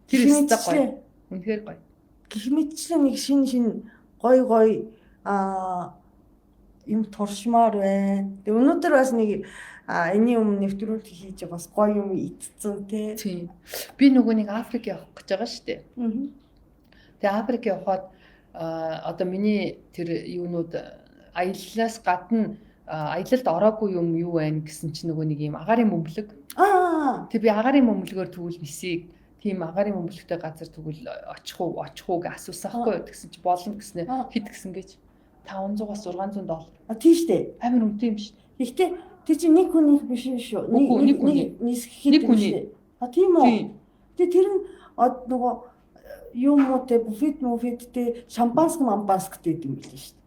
Тэр өстө гоё. Үнэхээр гоё. Гэх мэтчлэн нэг шин гоё юм туршмаар байна. Тэгээ өнөөдөр бас нэг энэний өмнө нэвтрүүлэг хийж бас гоё юм ицсэн тий. Тийм. Би нөгөө нэг Африк явах гэж байгаа шүү дээ. Тэгээ Африк явхад одоо миний тэр юунууд аяллаас гадна аялалд ороогүй юм юу байна гэсэн чинь нөгөө нэг юм агаарын бөмбөлөг. Тэг би агаарын бөмбөлгөөр тэгвэл нисийг тийм агаарын бөмбөлөгтэй газар тэгвэл очих уу гэж асуусаахгүй гэсэн чи болно гэснээр хэд гэсэн гэж 500-аас 600 доллар. Тийм шүү дээ. Амар үнэтэй юм шүү. Гэхдээ тэр чинь нэг хүнийх биш шүү. Нэг хүний. Нисгэхэд юм шүү. Тийм үү. Тэгээ тэр нь нөгөө юм уу те буфеттэй шампанск mampanskтэй юм билээ шүү.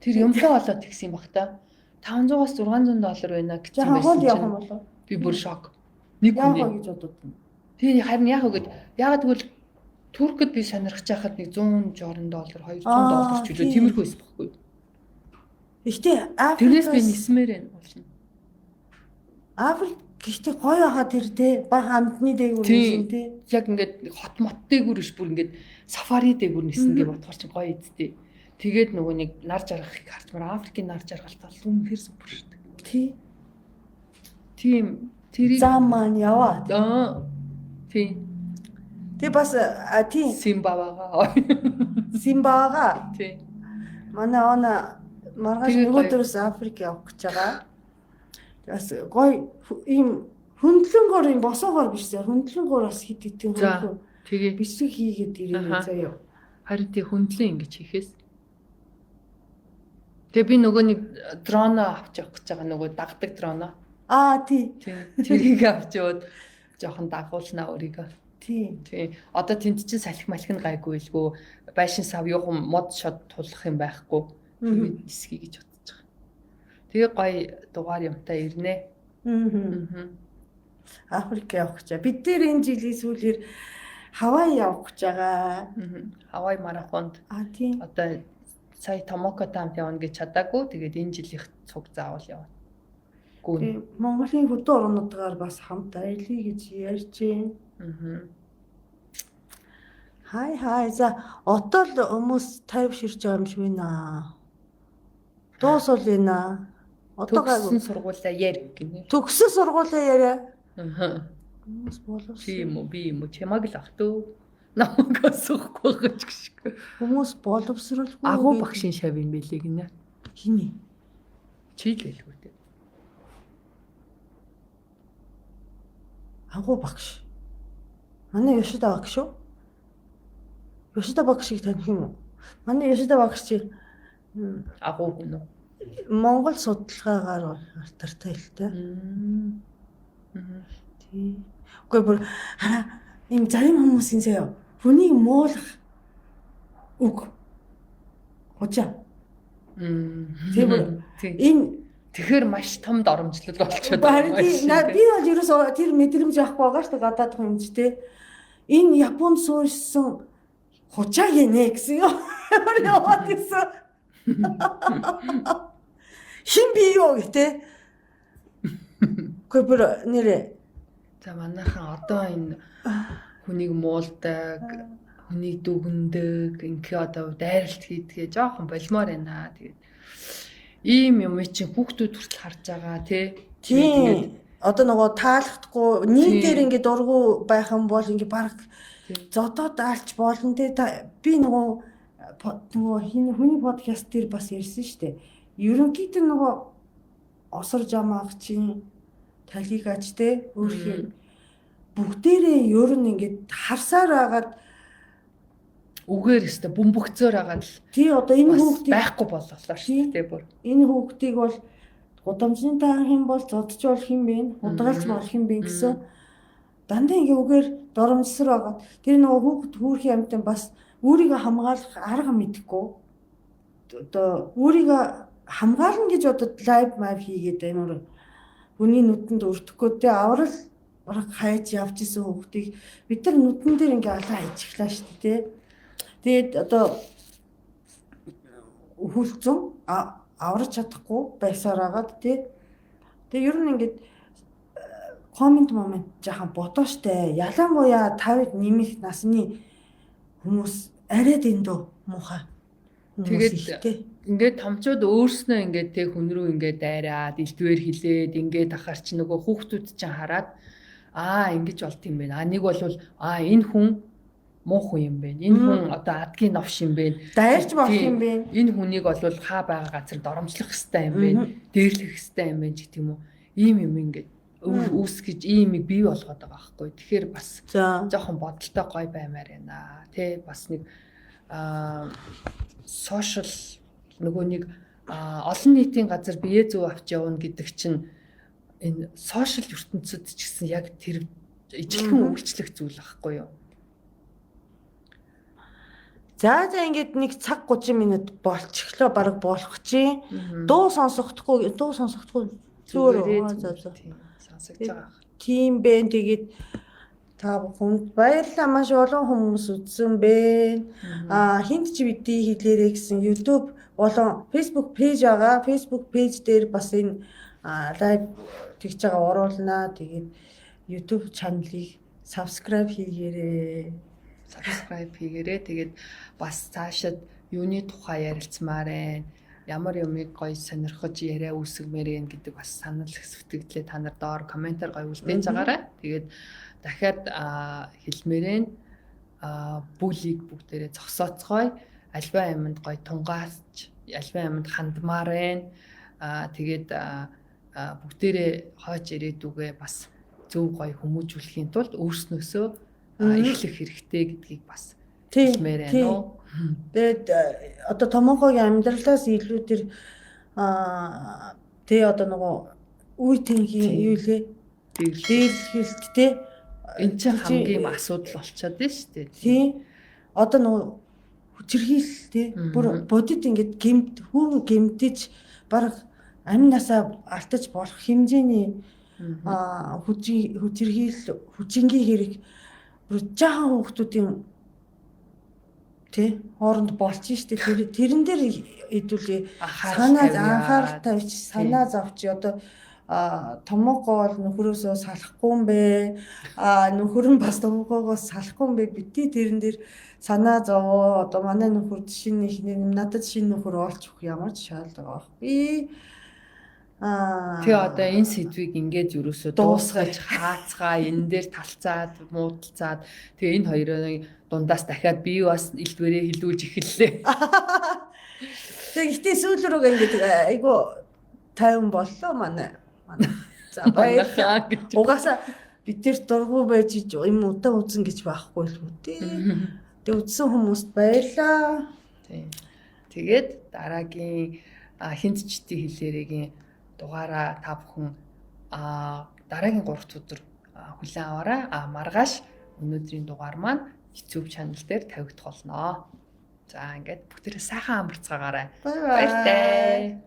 Тэр юмлаа болоод тэгсэн юм бах та. 500-аас 600 доллар байна гэсэн байсан чинь. Би бүр шок. Нэг хүний. Яагаад гэж бодод юм. Тэгээ харин яг үгээд ягаад тэгвэл Туркд би сонирхож байхад нэг 160 доллар 200 доллар ч үлээ тиймэрхүү байсан байхгүй. Гэхдээ тэрнээс би нисмээр байна болно. Африк гэхдээ гоё хаа тэр те баг хамтны дээгүүр ниссэн те. Яг ингээд хот мот дээгүүр биш бүр ингээд сафари дээгүүр нисэн гэж бодохоор чи гоё эцтэй. Тэгээд нөгөө нэг нар жаргахыг харчмаар Африкийн нар жаргалт бол үнэхээр супер шүү дээ. Тийм. Тэрийг зам маань яваа. Тийм. Тэг бас тийм Симбавага. Тийм. Манай маргааш нөгөөдөрөөс Африк явах гэж байгаа. Бас гоё ийм хөндлөнгөөр юм босоогоор биш зэ хөндлөнгөөр бас хит хитэн хөндлөн. Тэгээ бичиг хийгээд ирээ заяа. Харин тий хөндлөн ингэж хийхээс. Тэгээ би нөгөө нэг дрон авч явах гэж байгаа нөгөө дагдаг дрон. Тий. Тэрийг авч яваад жоохон дагуулнаа өөрийгөө. Тий. Одоо тэнд чинь салхи малхин гайгүй илгүү байшин сав юу юм мод шод тулах юм байхгүй. Тэгээд нисгий гэж бодож байгаа. Тэгээ гоё дугаар юмтай ирнэ. Африк явах гэж. Бид дээр энэ жилийн сүүлээр Хавай явах гэж байгаа. Хавай марафонд. Тийм. Одоо сая Томокотой хамт явна гэж чадаагүй. Тэгээд энэ жилийнх цуг заавал явна. Монголын хөдөө орнуудаар бас хамт аялье гэж ярьж байна. Хай. За отол хүмүүс тайвширч байгаа юм шиг байна. Дуус бол байна. Төгссөн сургуулаа ярь гинэ. Төгссөн сургуулаа яриа. Хүмүүс болов. Тийм үү, би юм уу чамаг л ах төө. Намагаас уухгүй гэж гişгүй. Хүмүүс боловсралгүй. Агуу багшийн шав юм бэлээ гинэ. Хинэ. Чи л хэлгүй дээ. Агуу багш. Манай Ёшида багш шүү. Ёшида багшийг таних юм уу? Манай Ёшида багш чи агуу гүн үү? Монгол судалгаагаар алтартай л та. Тий. Үгүй бүр ийм зарим хүмүүсийн заяа хүнийг муулах үг. Хожаа. Энэ тэгэхээр маш том доромжлол болчиход байна. Би бол ерөөсөө тэр мэдрэмж авахгүй байгаа шүү дээ гадаад хүмүүстээ. Энэ Японд суурьсан хучаа гинэ гэсэн юм. Яваад ирсэн. Хин би юу гэдэг. Гэхдээ нэрээ. За манайхан одоо энэ хүнийг муулдаг, хүнийг дүгндэг, ингээ одоо дайралт хийдгээ жоохон болмоор байна. Тэгээд ийм юм чинь хүүхдүүд хүртэл харж байгаа тий. Одоо нөгөө таалахдахгүй нийтээр ингээ дургу байх юм бол ингээ баг зодоод алж болно тий. Би нөгөө хүний подкаст дээр бас ярьсан шүү дээ. Ерөнхийдөө нөгөө осор жамааг чинь талигаач те өөрхийн бүгдээрээ ер нь ингээд харсаар агаад үгээр өстө бөмбөгцөөр агаад л тий одоо энэ хүүхдийг байхгүй боллоо шүү дээ бүр. энэ хүүхдийг бол гудамжны таах юм бол зодж болох юм бэ, худгалж болох юм бэ гэсэн дандаа ингээ үгээр доромжсор байгаа. Тэр нөгөө хүүхд хүүрхийн амьтан бас өөрийгөө хамгаалах арга мэдэхгүй. Одоо өөрийгөө хамгаална гэж одоо лайв мав хийгээд амар хүний нүдэнд өртөхгүй те аврал бараг хайж явж исэн хүүхдийг бид нар нүдэн дээр ингээ алаа хийчихлаа шүү дээ те. Тэгээд одоо хүлцэн аварч чадахгүй байсаар агаад те. Тэгээ ер нь ингээд коммент момент жаахан бодоо штэ. Ялангуяа 50-д нэмэх насны хүмүүс арай дэндүү муухай. Тэгээд ингээд томчууд өөрснөө ингээд тэг хүн рүү ингээд дайраад илтвэр хилээд ингээд ахаар чи нөгөө хүүхдүүд чинь хараад ингэж болт юм байна. Нэг бол энэ хүн муу хүн юм байна. Энэ хүн одоо адгийн новш юм байна. Дайрч болох юм байна. Энэ хүнийг бол хаа байгаа газар доромжлох хэвээр юм байна. Дээрлэх хэвээр юм байна гэх юм уу. Ийм юм ингээд үүсгэж иймийг бий болгоод байгаа байхгүй. Тэгэхээр бас жоохон бодолтой гой баймаар байна. Тэ бас нэг сошиал нөгөө нэг олон нийтийн газар бие зүү авч явна гэдэг чинь энэ сошиал ертөнцид ч гэсэн яг тэр ижилхэн үйлчлэх зүйл байхгүй юу. За ингээд нэг цаг 30 минут болчихлоо бараг болох чи. Дуу сонсохдохгүй зүгээр сонсож байгаа. Тийм бэ. Тэгээд та бүхэнд баярлалаа. Маш олон хүмүүс үзсэн бэ. Хинт ч бидний хэлээрэй гэсэн YouTube болон Facebook пэйж байгаа. Facebook пэйж дээр бас энэ лайв тэгж байгаа оруулнаа. Тэгээд YouTube чаналыг subscribe хийгээрэй. Тэгээд бас цаашид юуны тухай ярилцмаар байна. Ямар юмыг гоё сонирхож яриа үүсгэмээр юм гэдэг бас санал хэсвтгэлээ та нар доор комментаар гоё үлдээж байгаарай. Тэгээд дахиад хэлмээрэн бүлийг бүгдээрээ зогсооцгоё. Альва аминд гоё тунгаасч, альва аминд хандмаар байна. Тэгээд бүгдээрээ хойч ирээдүгээ бас зөв гоё хүмүүжүүлэхийн тулд өөрснөөсөө эхлэх хэрэгтэй гэдгийг бас хэлмээр байна уу. Тэгээд одоо томоогийн амьдралаас илүү тэр тэгээ одоо нөгөө үе тэнхийн юу лээ дийлхэлт те энэ чинь хамгийн асуудал болчиход байна шүү дээ. Тийм. Одоо нөгөө хүчирхийл те бүр бодит ингээд хүүн гэмтэж баг амь насаа алтаж болох хэмжээний хүчингийн хэрэг бүр жаахан хүүхдүүдийн тэ хооронд болж штэ тэрэн дээр хэдүүлээ анхаарал тавьж санаа зовч одоо томоогоо бол нөхрөөсөө салахгүй юм бэ нөхөр нь бас томоогоогоос салахгүй юм бэ бити тэрэн дээр санаа зовоо одоо манай нөхөр шинэ ихний надад шинэ нөхөр олж өгөх ямар ч шаардлага байхгүй. Тэгээ одоо энэ сэдвийг ингээд юусоо дуусгаж хаацгаа энэ дээр талцаад муудалцаад тэгээ энэ хоёрын дундаас дахиад би бас илдвэрээ хилүүлж эхэллээ. Тэгээ гэтээ сүүл рүүгээ ингээд айгу тайван боллоо манай. За баярлалаа. Угаасаа бид тэр дургу байж юм удаа үзэн гэж байхгүй л үү те. Тэгээ үзсэн хүмүүст баярлалаа. Тэгээд дараагийн хинтчдийн хэлээрээгийн дугаараа та бүхэн дараагийн 3 өдөр хүлээн аваарай. Маргааш өнөөдрийн дугаар маань YouTube channel дээр тавигдах болно. За ингээд бүгдээрээ сайхан амарцгаагаарай. Баяртай.